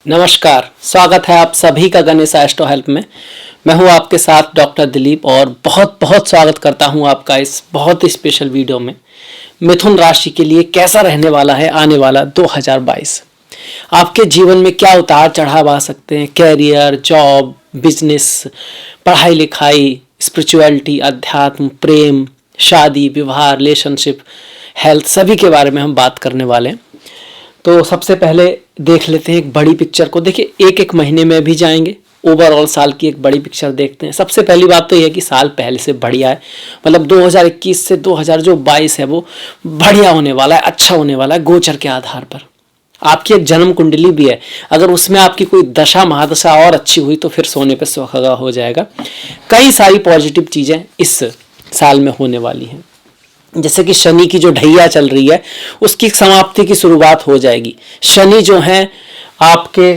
नमस्कार, स्वागत है आप सभी का गणेश एस्ट्रो हेल्प में। मैं हूं आपके साथ डॉक्टर दिलीप और बहुत बहुत स्वागत करता हूं आपका इस बहुत ही स्पेशल वीडियो में। मिथुन राशि के लिए कैसा रहने वाला है आने वाला 2022। आपके जीवन में क्या उतार चढ़ाव आ सकते हैं, कैरियर, जॉब, बिजनेस, पढ़ाई लिखाई, स्पिरिचुअलिटी, अध्यात्म, प्रेम, शादी, विवाह, रिलेशनशिप, हेल्थ, सभी के बारे में हम बात करने वाले हैं। तो सबसे पहले देख लेते हैं एक बड़ी पिक्चर को। देखिए, एक एक महीने में भी जाएंगे, ओवरऑल साल की एक बड़ी पिक्चर देखते हैं। सबसे पहली बात तो यह है कि साल पहले से बढ़िया है, मतलब 2021 से 2022 है वो बढ़िया होने वाला है, अच्छा होने वाला है। गोचर के आधार पर आपकी एक जन्म कुंडली भी है, अगर उसमें आपकी कोई दशा महादशा और अच्छी हुई तो फिर सोने पे सुहागा हो जाएगा। कई सारी पॉजिटिव चीजें इस साल में होने वाली हैं, जैसे कि शनि की जो ढैया चल रही है उसकी समाप्ति की शुरुआत हो जाएगी। शनि जो है आपके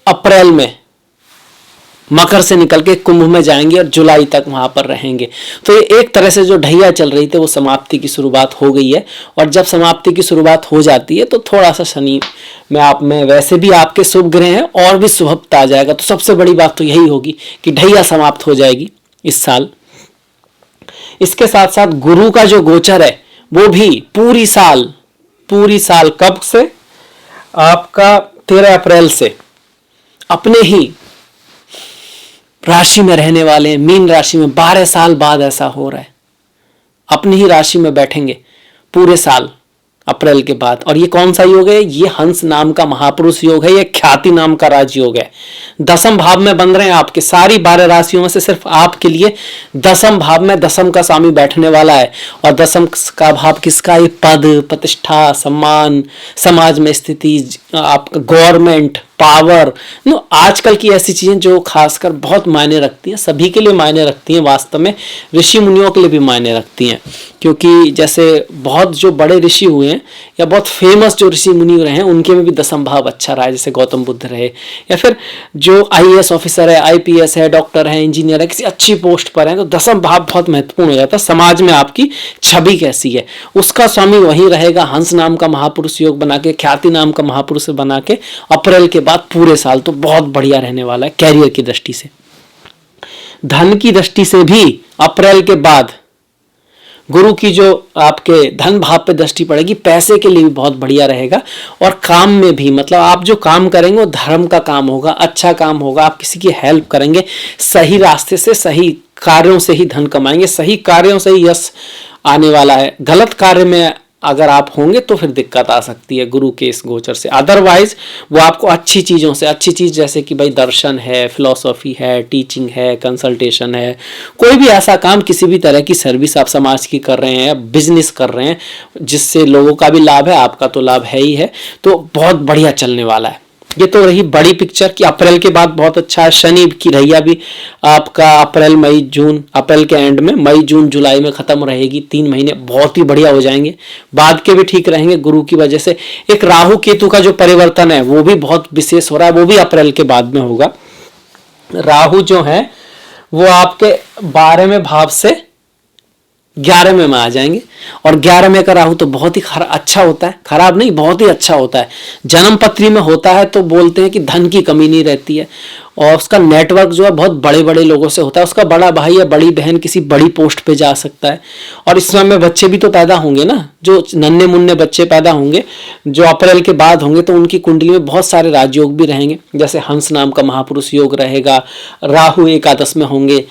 अप्रैल में मकर से निकल के कुंभ में जाएंगे और जुलाई तक वहां पर रहेंगे। तो ये एक तरह से जो ढैया चल रही थी वो समाप्ति की शुरुआत हो गई है। और जब समाप्ति की शुरुआत हो जाती है तो थोड़ा सा शनि में आप में वैसे भी आपके शुभ ग्रह हैं और भी शुभता आ जाएगा। तो सबसे बड़ी बात तो यही होगी कि ढैया समाप्त हो जाएगी इस साल। इसके साथ साथ गुरु का जो गोचर है वो भी पूरी साल कब से, आपका 13 अप्रैल से अपने ही राशि में रहने वाले हैं, मीन राशि में। 12 साल बाद ऐसा हो रहा है, अपनी ही राशि में बैठेंगे पूरे साल अप्रैल के बाद। और ये कौन सा योग है? ये हंस नाम का महापुरुष योग है, ये ख्याति नाम का राजयोग है। दसम भाव में बन रहे हैं आपके, सारी 12 राशियों में से सिर्फ आपके लिए दसम भाव में दसम का स्वामी बैठने वाला है। और दसम का भाव किसका? ये पद, प्रतिष्ठा, सम्मान, समाज में स्थिति, आपका गवर्नमेंट, पावर, आजकल की ऐसी चीजें जो खासकर बहुत मायने रखती हैं, सभी के लिए मायने रखती हैं, वास्तव में ऋषि मुनियों के लिए भी मायने रखती हैं। क्योंकि जैसे बहुत जो बड़े ऋषि हुए हैं या बहुत फेमस जो ऋषि मुनि रहे हैं उनके में भी दसम भाव अच्छा रहा है, जैसे गौतम बुद्ध रहे, या फिर जो आईएएस ऑफिसर है, आईपीएस है, डॉक्टर है, इंजीनियर है, किसी अच्छी पोस्ट पर है, तो दसम भाव बहुत महत्वपूर्ण हो जाता है। समाज में आपकी छवि कैसी है उसका स्वामी वही रहेगा। हंस नाम का महापुरुष योग बना के, ख्याति नाम का महापुरुष बना के अप्रैल के बाद पूरे साल तो बहुत बढ़िया रहने वाला है। कैरियर की दृष्टि से, धन की दृष्टि से भी अप्रैल के बाद गुरु की जो आपके धन भाव पे दृष्टि पड़ेगी, पैसे के लिए भी बहुत बढ़िया रहेगा। और काम में भी, मतलब आप जो काम करेंगे वो धर्म का काम होगा, अच्छा काम होगा, आप किसी की हेल्प करेंगे, सही रास्ते से, सही कार्यों से ही धन कमाएंगे, सही कार्यों से ही यश आने वाला है। गलत कार्य में अगर आप होंगे तो फिर दिक्कत आ सकती है गुरु के इस गोचर से। अदरवाइज वो आपको अच्छी चीज़ों से, अच्छी चीज़ जैसे कि भाई दर्शन है, फिलॉसफी है, टीचिंग है, कंसल्टेशन है, कोई भी ऐसा काम, किसी भी तरह की सर्विस आप समाज की कर रहे हैं, बिजनेस कर रहे हैं जिससे लोगों का भी लाभ है, आपका तो लाभ है ही है, तो बहुत बढ़िया चलने वाला है। ये तो रही बड़ी पिक्चर कि अप्रैल के बाद बहुत अच्छा है। शनि की रैया भी आपका अप्रैल मई जून, अप्रैल के एंड में मई जून जुलाई में खत्म रहेगी। 3 महीने बहुत ही बढ़िया हो जाएंगे, बाद के भी ठीक रहेंगे गुरु की वजह से। एक राहु केतु का जो परिवर्तन है वो भी बहुत विशेष हो रहा है, वो भी अप्रैल के बाद में होगा। राहु जो है वो आपके 12वें भाव से 11वें में आ जाएंगे। और 11वें का राहु तो बहुत ही अच्छा होता है, खराब नहीं, बहुत ही अच्छा होता है। जन्म पत्री में होता है तो बोलते हैं कि धन की कमी नहीं रहती है, और उसका नेटवर्क जो है बहुत बड़े बड़े लोगों से होता है। उसका बड़ा भाई या बड़ी बहन किसी बड़ी पोस्ट पे जा सकता है। और इस समय में बच्चे भी तो पैदा होंगे ना, जो नन्हे मुन्ने बच्चे पैदा होंगे जो अप्रैल के बाद होंगे, तो उनकी कुंडली में बहुत सारे राजयोग भी रहेंगे। जैसे हंस नाम का महापुरुष योग रहेगा, राहु एकादश में होंगे,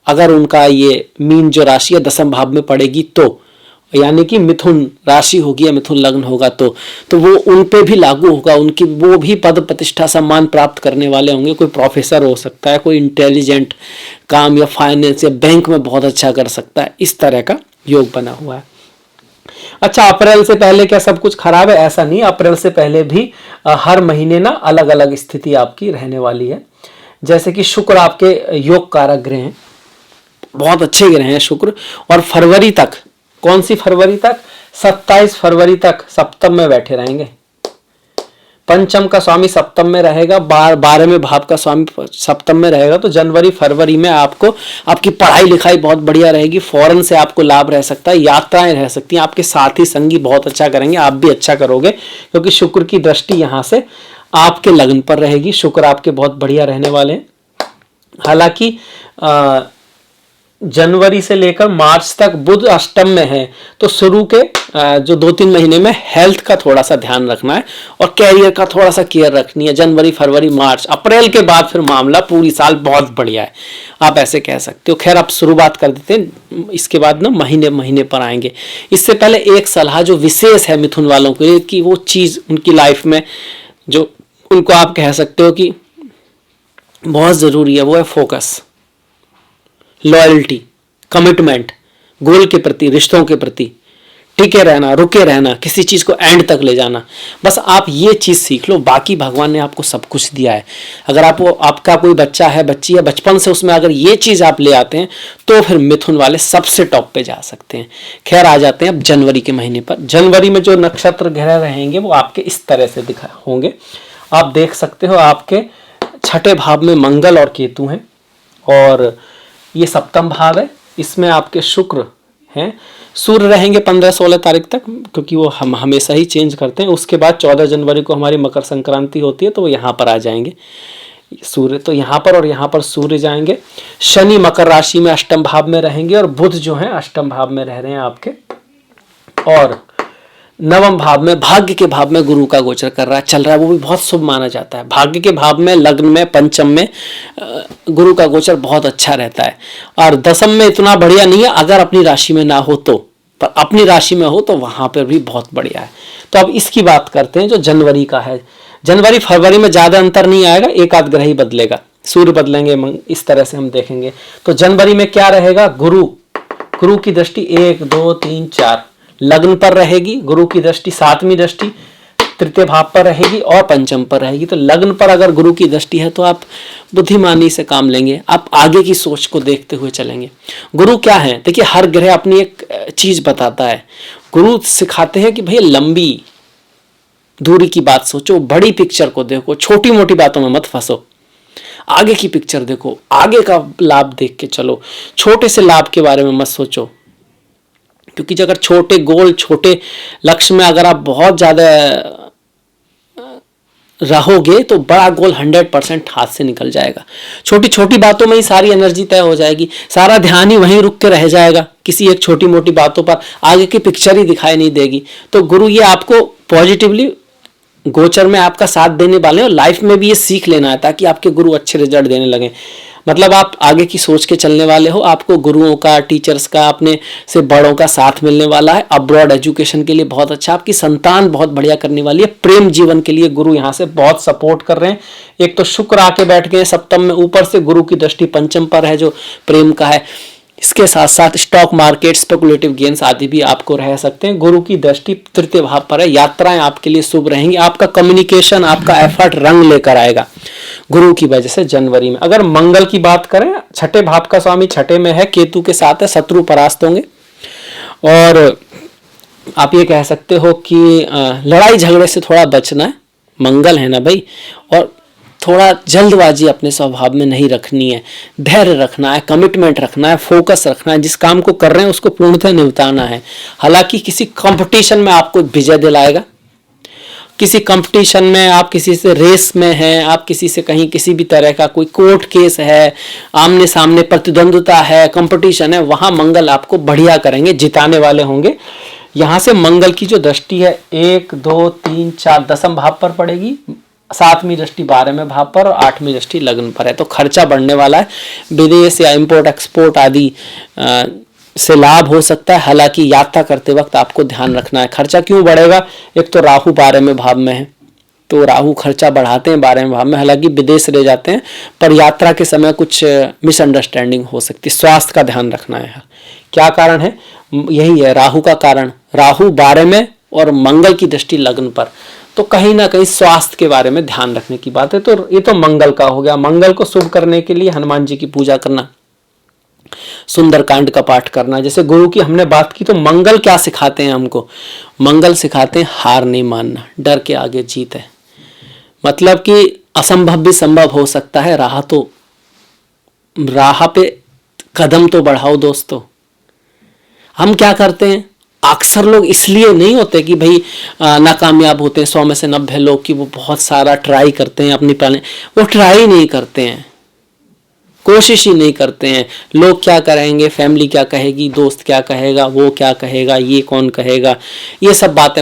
अगर उनका ये मीन जो राशि है दसम भाव में पड़ेगी, तो यानी कि मिथुन राशि होगी या मिथुन लग्न होगा तो वो उन पे भी लागू होगा। उनकी वो भी पद प्रतिष्ठा सम्मान प्राप्त करने वाले होंगे। कोई प्रोफेसर हो सकता है, कोई इंटेलिजेंट काम या फाइनेंस या बैंक में बहुत अच्छा कर सकता है। इस तरह का योग बना हुआ है। अच्छा, अप्रैल से पहले क्या सब कुछ खराब है? ऐसा नहीं, अप्रैल से पहले भी हर महीने ना अलग अलग स्थिति आपकी रहने वाली है। जैसे कि शुक्र आपके योग कारक ग्रह हैं, बहुत अच्छे ग्रह हैं शुक्र। और फरवरी तक, कौन सी फरवरी तक? 27 फरवरी तक सप्तम में बैठे रहेंगे। पंचम का स्वामी सप्तम में रहेगा, 12वें भाव का स्वामी सप्तम में रहेगा। तो जनवरी फरवरी में आपको आपकी पढ़ाई लिखाई बहुत बढ़िया रहेगी, फॉरेन से आपको लाभ रह सकता है, यात्राएं रह सकती हैं, आपके साथी संगी बहुत अच्छा करेंगे, आप भी अच्छा करोगे क्योंकि शुक्र की दृष्टि यहाँ से आपके लग्न पर रहेगी। शुक्र आपके बहुत बढ़िया रहने वाले हैं। हालांकि जनवरी से लेकर मार्च तक बुध अष्टम में है, तो शुरू के जो 2-3 महीने में हेल्थ का थोड़ा सा ध्यान रखना है और कैरियर का थोड़ा सा केयर रखनी है। जनवरी फरवरी मार्च अप्रैल के बाद फिर मामला पूरी साल बहुत बढ़िया है, आप ऐसे कह सकते हो। खैर आप शुरुआत कर देते हैं, इसके बाद ना महीने महीने पर आएंगे। इससे पहले एक सलाह जो विशेष है मिथुन वालों के लिए कि वो चीज़ उनकी लाइफ में जो उनको आप कह सकते हो कि बहुत ज़रूरी है, वो है फोकस, लॉयल्टी, कमिटमेंट, गोल के प्रति, रिश्तों के प्रति टिके रहना, रुके रहना, किसी चीज़ को एंड तक ले जाना। बस आप ये चीज़ सीख लो, बाकी भगवान ने आपको सब कुछ दिया है। अगर आपका कोई बच्चा है, बच्ची है, बचपन से उसमें अगर ये चीज़ आप ले आते हैं तो फिर मिथुन वाले सबसे टॉप पे जा सकते हैं। खैर आ जाते हैं अब जनवरी के महीने पर। जनवरी में जो नक्षत्र ग्रह रहेंगे वो आपके इस तरह से दिखा होंगे, आप देख सकते हो। आपके 6ठे भाव में मंगल और केतु हैं और ये सप्तम भाव है, इसमें आपके शुक्र हैं। सूर्य रहेंगे 15-16 तारीख तक, क्योंकि वो हम हमेशा ही चेंज करते हैं। उसके बाद 14 जनवरी को हमारी मकर संक्रांति होती है, तो वो यहाँ पर आ जाएंगे सूर्य, तो यहाँ पर और यहाँ पर सूर्य जाएंगे। शनि मकर राशि में अष्टम भाव में रहेंगे और बुध जो है अष्टम भाव में रह रहे हैं आपके। और नवम भाव में, भाग्य के भाव में गुरु का गोचर कर रहा है, चल रहा है, वो भी बहुत शुभ माना जाता है। भाग्य के भाव में, लग्न में, पंचम में गुरु का गोचर बहुत अच्छा रहता है। और दसम में इतना बढ़िया नहीं है अगर अपनी राशि में ना हो तो, पर अपनी राशि में हो तो वहां पर भी बहुत बढ़िया है। तो अब इसकी बात करते हैं जो जनवरी का है। जनवरी फरवरी में ज्यादा अंतर नहीं आएगा, एक आध ग्रह ही बदलेगा, सूर्य बदलेंगे, इस तरह से हम देखेंगे। तो जनवरी में क्या रहेगा, गुरु की दृष्टि 1 2 3 4 लग्न पर रहेगी, गुरु की दृष्टि 7वीं दृष्टि तृतीय भाव पर रहेगी और पंचम पर रहेगी। तो लग्न पर अगर गुरु की दृष्टि है तो आप बुद्धिमानी से काम लेंगे, आप आगे की सोच को देखते हुए चलेंगे। गुरु क्या है, देखिए हर ग्रह अपनी एक चीज बताता है। गुरु सिखाते हैं कि भैया लंबी दूरी की बात सोचो, बड़ी पिक्चर को देखो, छोटी मोटी बातों में मत फंसो, आगे की पिक्चर देखो, आगे का लाभ देख के चलो, छोटे से लाभ के बारे में मत सोचो। क्योंकि अगर छोटे गोल, छोटे लक्ष्य में अगर आप बहुत ज्यादा रहोगे तो बड़ा गोल 100% हाथ से निकल जाएगा। छोटी छोटी बातों में ही सारी एनर्जी तय हो जाएगी, सारा ध्यान ही वहीं रुक के रह जाएगा किसी एक छोटी मोटी बातों पर, आगे की पिक्चर ही दिखाई नहीं देगी। तो गुरु ये आपको पॉजिटिवली गोचर में आपका साथ देने वाले हैं और लाइफ में भी ये सीख लेना है ताकि आपके गुरु अच्छे रिजल्ट देने लगे। मतलब आप आगे की सोच के चलने वाले हो, आपको गुरुओं का, टीचर्स का, अपने से बड़ों का साथ मिलने वाला है। अब्रॉड एजुकेशन के लिए बहुत अच्छा, आपकी संतान बहुत बढ़िया करने वाली है। प्रेम जीवन के लिए गुरु यहाँ से बहुत सपोर्ट कर रहे हैं। एक तो शुक्र आके बैठ गए सप्तम में, ऊपर से गुरु की दृष्टि पंचम पर है जो प्रेम का है। इसके साथ साथ स्टॉक मार्केट, स्पेकुलेटिव गेन्स आदि भी आपको रह सकते हैं। गुरु की दृष्टि तृतीय भाव पर है, यात्राएं आपके लिए शुभ रहेंगी। आपका कम्युनिकेशन, आपका एफर्ट रंग लेकर आएगा गुरु की वजह से जनवरी में। अगर मंगल की बात करें, 6ठे भाव का स्वामी 6ठे में है, केतु के साथ है, शत्रु परास्त होंगे। और आप ये कह सकते हो कि लड़ाई झगड़े से थोड़ा बचना है, मंगल है ना भाई। और थोड़ा जल्दबाजी अपने स्वभाव में नहीं रखनी है, धैर्य रखना है, कमिटमेंट रखना है, फोकस रखना है। जिस काम को कर रहे हैं उसको पूर्णतः निपटाना है। हालांकि किसी कंपटीशन में आपको विजय दिलाएगा, किसी कंपटीशन में आप किसी से रेस में हैं, आप किसी से कहीं किसी भी तरह का कोई कोर्ट केस है, आमने सामने प्रतिद्वंद्विता है, कंपटीशन है, वहां मंगल आपको बढ़िया करेंगे, जिताने वाले होंगे। यहां से मंगल की जो दृष्टि है 1 2 3 4 दसम भाव पर पड़ेगी, 7वीं दृष्टि 12वें भाव पर और 8वीं दृष्टि लग्न पर है। तो खर्चा बढ़ने वाला है, विदेश या इंपोर्ट एक्सपोर्ट आदि से लाभ हो सकता है। हालांकि यात्रा करते वक्त आपको ध्यान रखना है। खर्चा क्यों बढ़ेगा, एक तो राहु 12वें भाव में है, तो राहु खर्चा बढ़ाते हैं 12वें भाव में, हालांकि विदेश ले जाते हैं, पर यात्रा के समय कुछ मिसअंडरस्टैंडिंग हो सकती है। स्वास्थ्य का ध्यान रखना है। क्या कारण है, यही है राहु का कारण। राहु 12 में और मंगल की दृष्टि लग्न पर, तो कहीं ना कहीं स्वास्थ्य के बारे में ध्यान रखने की बात है। तो ये तो मंगल का हो गया। मंगल को शुभ करने के लिए हनुमान जी की पूजा करना, सुंदरकांड का पाठ करना। जैसे गुरु की हमने बात की, तो मंगल क्या सिखाते हैं हमको, मंगल सिखाते हैं हार नहीं मानना, डर के आगे जीत है। मतलब कि असंभव भी संभव हो सकता है। राह पे कदम तो बढ़ाओ दोस्तों। हम क्या करते हैं, अक्सर लोग इसलिए नहीं होते कि भाई नाकामयाब होते हैं 100 में से 90 लोग, कि वो बहुत सारा ट्राई करते हैं अपनी प्लानिंग, वो ट्राई नहीं करते हैं, कोशिश ही नहीं करते हैं। लोग क्या करेंगे, फैमिली क्या कहेगी, दोस्त क्या कहेगा, वो क्या कहेगा, ये कौन कहेगा, ये सब बातें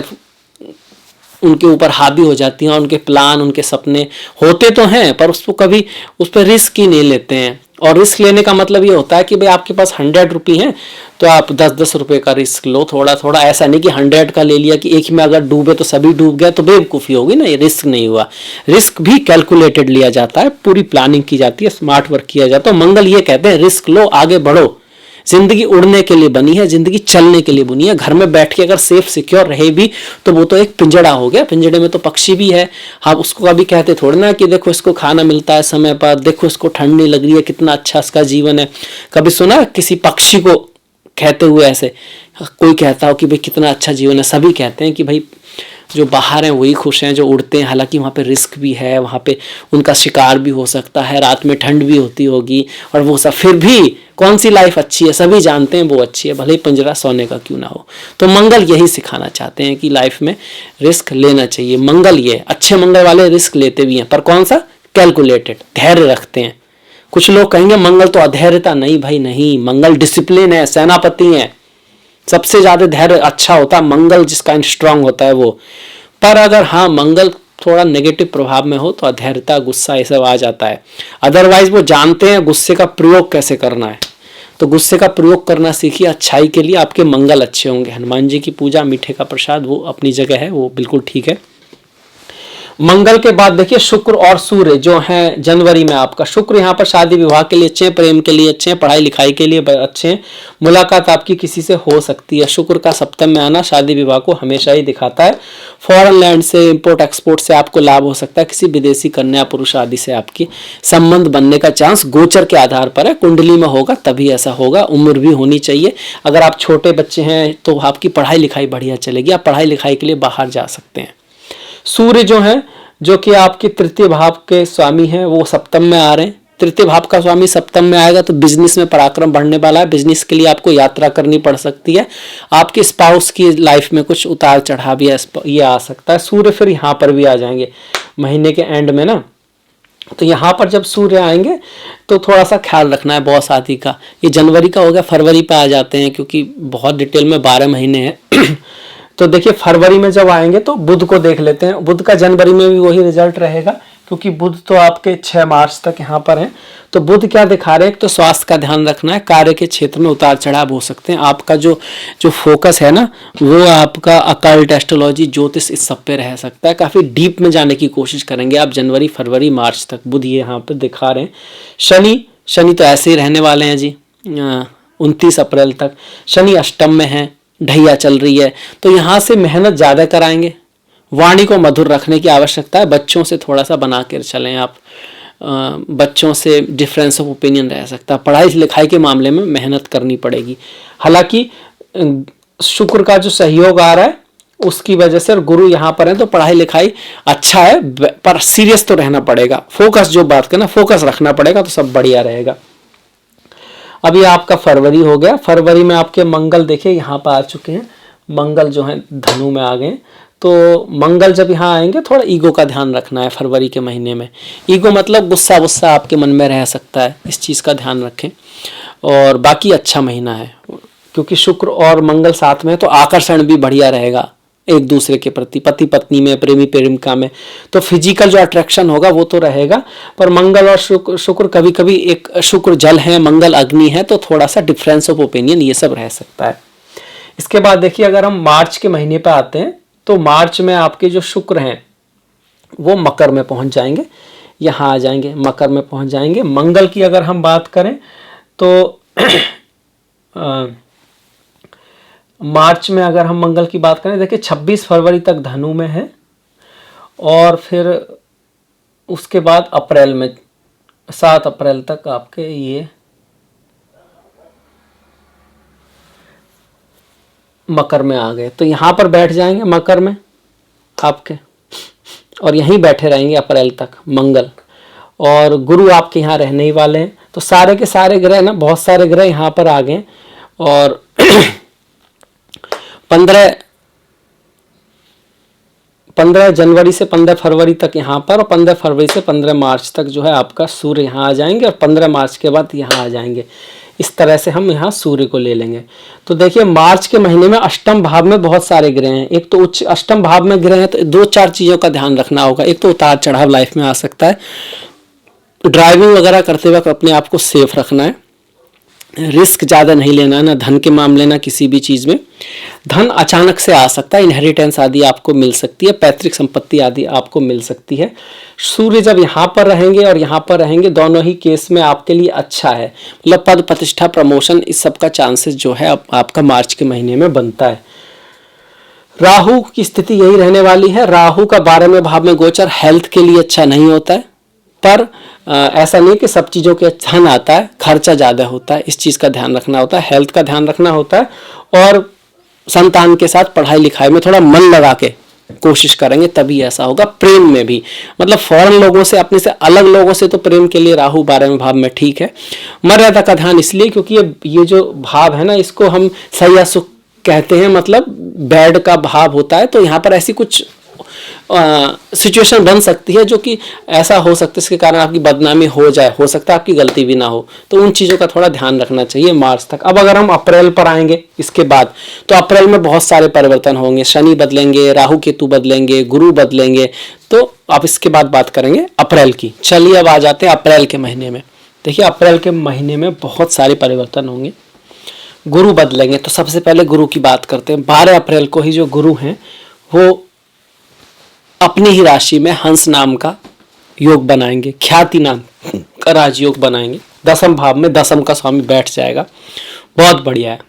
उनके ऊपर हावी हो जाती हैं। उनके प्लान, उनके सपने होते तो हैं पर उसको कभी उस पर रिस्क ही नहीं लेते हैं। और रिस्क लेने का मतलब ये होता है कि भाई आपके पास 100 रुपये हैं तो आप 10-10 रुपये का रिस्क लो, थोड़ा थोड़ा। ऐसा नहीं कि 100 का ले लिया कि एक में अगर डूबे तो सभी डूब गए, तो बेवकूफ़ी होगी ना, ये रिस्क नहीं हुआ। रिस्क भी कैलकुलेटेड लिया जाता है, पूरी प्लानिंग की जाती है, स्मार्ट वर्क किया जाता है। मंगल ये कहते हैं रिस्क लो, आगे बढ़ो। जिंदगी उड़ने के लिए बनी है, जिंदगी चलने के लिए बनी है। घर में बैठ के अगर सेफ सिक्योर रहे भी तो वो तो एक पिंजड़ा हो गया, पिंजड़े में तो पक्षी भी है। हम उसको कभी कहते थोड़े ना कि देखो इसको खाना मिलता है समय पर, देखो इसको ठंड नहीं लग रही है, कितना अच्छा इसका जीवन है। कभी सुना किसी पक्षी को कहते हुए ऐसे कोई कहता हो कि भाई कितना अच्छा जीवन है? सभी कहते हैं कि भाई जो बाहर हैं वही खुश हैं, जो उड़ते हैं। हालांकि वहाँ पे रिस्क भी है, वहाँ पे उनका शिकार भी हो सकता है, रात में ठंड भी होती होगी और वो सब, फिर भी कौन सी लाइफ अच्छी है? सभी जानते हैं वो अच्छी है, भले ही पिंजरा सोने का क्यों ना हो। तो मंगल यही सिखाना चाहते हैं कि लाइफ में रिस्क लेना चाहिए। मंगल ये अच्छे मंगल वाले रिस्क लेते भी हैं, पर कौन सा? कैलकुलेटेड, धैर्य रखते हैं। कुछ लोग कहेंगे मंगल तो अधैर्यता, नहीं भाई नहीं, मंगल डिसिप्लिन है, सेनापति है। सबसे ज्यादा धैर्य अच्छा होता है मंगल, जिसका स्ट्रांग होता है वो। पर अगर हाँ मंगल थोड़ा नेगेटिव प्रभाव में हो तो अधैर्यता, गुस्सा, ये सब आ जाता है। अदरवाइज वो जानते हैं गुस्से का प्रयोग कैसे करना है, तो गुस्से का प्रयोग करना सीखिए अच्छाई के लिए, आपके मंगल अच्छे होंगे। हनुमान जी की पूजा, मीठे का प्रसाद, वो अपनी जगह है, वो बिल्कुल ठीक है। मंगल के बाद देखिए शुक्र और सूर्य जो हैं जनवरी में आपका। शुक्र यहाँ पर शादी विवाह के लिए अच्छे हैं, प्रेम के लिए अच्छे हैं, पढ़ाई लिखाई के लिए अच्छे हैं, मुलाकात आपकी किसी से हो सकती है। शुक्र का सप्तम में आना शादी विवाह को हमेशा ही दिखाता है। फॉरेन लैंड से, इंपोर्ट एक्सपोर्ट से आपको लाभ हो सकता है। किसी विदेशी कन्या पुरुष आदि से आपकी संबंध बनने का चांस गोचर के आधार पर है, कुंडली में होगा तभी ऐसा होगा। उम्र भी होनी चाहिए। अगर आप छोटे बच्चे हैं तो आपकी पढ़ाई लिखाई बढ़िया चलेगी, आप पढ़ाई लिखाई के लिए बाहर जा सकते हैं। सूर्य जो है, जो कि आपके तृतीय भाव के स्वामी हैं, वो सप्तम में आ रहे हैं। तृतीय भाव का स्वामी सप्तम में आएगा तो बिजनेस में पराक्रम बढ़ने वाला है। बिजनेस के लिए आपको यात्रा करनी पड़ सकती है। आपके स्पाउस की लाइफ में कुछ उतार चढ़ाव ये आ सकता है। सूर्य फिर यहाँ पर भी आ जाएंगे महीने के एंड में ना, तो यहाँ पर जब सूर्य आएंगे तो थोड़ा सा ख्याल रखना है बॉस आदि का। ये जनवरी का हो गया, फरवरी पे आ जाते हैं क्योंकि बहुत डिटेल में 12 महीने हैं। तो देखिए फरवरी में जब आएंगे तो बुध को देख लेते हैं। बुध का जनवरी में भी वही रिजल्ट रहेगा क्योंकि बुध तो आपके 6 मार्च तक यहाँ पर हैं। तो बुध क्या दिखा रहे हैं? तो स्वास्थ्य का ध्यान रखना है, कार्य के क्षेत्र में उतार चढ़ाव हो सकते हैं। आपका जो फोकस है ना, वो आपका अकल्ट, एस्ट्रोलॉजी, ज्योतिष, इस सब पे रह सकता है। काफ़ी डीप में जाने की कोशिश करेंगे आप जनवरी, फरवरी, मार्च तक। बुध ये यहाँ पर दिखा रहे हैं। शनि तो ऐसे ही रहने वाले हैं जी 29 अप्रैल तक। शनि अष्टम में है, ढैया चल रही है, तो यहाँ से मेहनत ज़्यादा कराएंगे। वाणी को मधुर रखने की आवश्यकता है। बच्चों से थोड़ा सा बना कर चलें आप। बच्चों से डिफरेंस ऑफ ओपिनियन रह सकता है। पढ़ाई लिखाई के मामले में मेहनत करनी पड़ेगी। हालांकि शुक्र का जो सहयोग आ रहा है उसकी वजह से, और गुरु यहाँ पर है, तो पढ़ाई लिखाई अच्छा है, पर सीरियस तो रहना पड़ेगा। फोकस, जो बात करना, फोकस रखना पड़ेगा, तो सब बढ़िया रहेगा। अभी आपका फरवरी हो गया। फरवरी में आपके मंगल देखिए यहाँ पर आ चुके हैं। मंगल जो है धनु में आ गए। तो मंगल जब यहाँ आएंगे थोड़ा ईगो का ध्यान रखना है फरवरी के महीने में। ईगो मतलब गुस्सा वुस्सा आपके मन में रह सकता है, इस चीज़ का ध्यान रखें। और बाकी अच्छा महीना है क्योंकि शुक्र और मंगल साथ में है, तो आकर्षण भी बढ़िया रहेगा एक दूसरे के प्रति, पति पत्नी में, प्रेमी प्रेमिका में। तो फिजिकल जो अट्रैक्शन होगा वो तो रहेगा, पर मंगल और शुक्र कभी कभी, एक शुक्र जल है, मंगल अग्नि है, तो थोड़ा सा डिफरेंस ऑफ ओपिनियन ये सब रह सकता है। इसके बाद देखिए अगर हम मार्च के महीने पर आते हैं तो मार्च में आपके जो शुक्र हैं वो मकर में पहुंच जाएंगे, यहाँ आ जाएंगे, मकर में पहुंच जाएंगे। मंगल की अगर हम बात करें तो मार्च में अगर हम मंगल की बात करें, देखिए 26 फरवरी तक धनु में है, और फिर उसके बाद अप्रैल में 7 अप्रैल तक आपके ये मकर में आ गए। तो यहाँ पर बैठ जाएंगे मकर में आपके, और यहीं बैठे रहेंगे अप्रैल तक मंगल, और गुरु आपके यहाँ रहने ही वाले हैं। तो सारे के सारे ग्रह ना, बहुत सारे ग्रह यहाँ पर आ गए। और 15 जनवरी से 15 फरवरी तक यहाँ पर, और 15 फरवरी से 15 मार्च तक जो है आपका सूर्य यहाँ आ जाएंगे, और 15 मार्च के बाद यहाँ आ जाएंगे। इस तरह से हम यहाँ सूर्य को ले लेंगे। तो देखिए मार्च के महीने में अष्टम भाव में बहुत सारे ग्रह हैं। एक तो उच्च अष्टम भाव में ग्रह हैं, तो 2-4 चीज़ों का ध्यान रखना होगा। एक तो उतार चढ़ाव लाइफ में आ सकता है, ड्राइविंग वगैरह करते वक्त अपने आप को सेफ रखना है, रिस्क ज़्यादा नहीं लेना है, ना धन के मामले ना किसी भी चीज़ में। धन अचानक से आ सकता है, इनहेरिटेंस आदि आपको मिल सकती है, पैतृक संपत्ति आदि आपको मिल सकती है। सूर्य जब यहाँ पर रहेंगे और यहाँ पर रहेंगे, दोनों ही केस में आपके लिए अच्छा है, मतलब पद प्रतिष्ठा प्रमोशन इस सब का चांसेस जो है आपका मार्च के महीने में बनता है। राहु की स्थिति यही रहने वाली है। राहु का 12वें भाव में गोचर हेल्थ के लिए अच्छा नहीं होता है, पर ऐसा नहीं कि सब चीज़ों के धन आता है, खर्चा ज़्यादा होता है, इस चीज़ का ध्यान रखना होता है, हेल्थ का ध्यान रखना होता है। और संतान के साथ पढ़ाई लिखाई में थोड़ा मन लगा के कोशिश करेंगे तभी ऐसा होगा। प्रेम में भी, मतलब फॉरेन लोगों से, अपने से अलग लोगों से तो प्रेम के लिए राहु 12वें भाव में ठीक है। मर्यादा का ध्यान इसलिए क्योंकि ये जो भाव है ना, इसको हम सही या सुख कहते हैं, मतलब बैड का भाव होता है। तो यहाँ पर ऐसी कुछ सिचुएशन बन सकती है जो कि ऐसा हो सकता है इसके कारण आपकी बदनामी हो जाए, हो सकता है आपकी गलती भी ना हो। तो उन चीज़ों का थोड़ा ध्यान रखना चाहिए मार्च तक। अब अगर हम अप्रैल पर आएंगे इसके बाद, तो अप्रैल में बहुत सारे परिवर्तन होंगे। शनि बदलेंगे, राहु केतु बदलेंगे, गुरु बदलेंगे। तो अब इसके बाद बात करेंगे अप्रैल की। चलिए अब आ जाते हैं अप्रैल के महीने में। देखिए अप्रैल के महीने में बहुत सारे परिवर्तन होंगे, गुरु बदलेंगे। तो सबसे पहले गुरु की बात करते हैं। 12 अप्रैल को ही जो गुरु हैं वो अपनी ही राशि में हंस नाम का योग बनाएंगे, ख्याति नाम का राजयोग बनाएंगे। 10वें भाव में 10वें का स्वामी बैठ जाएगा, बहुत बढ़िया है।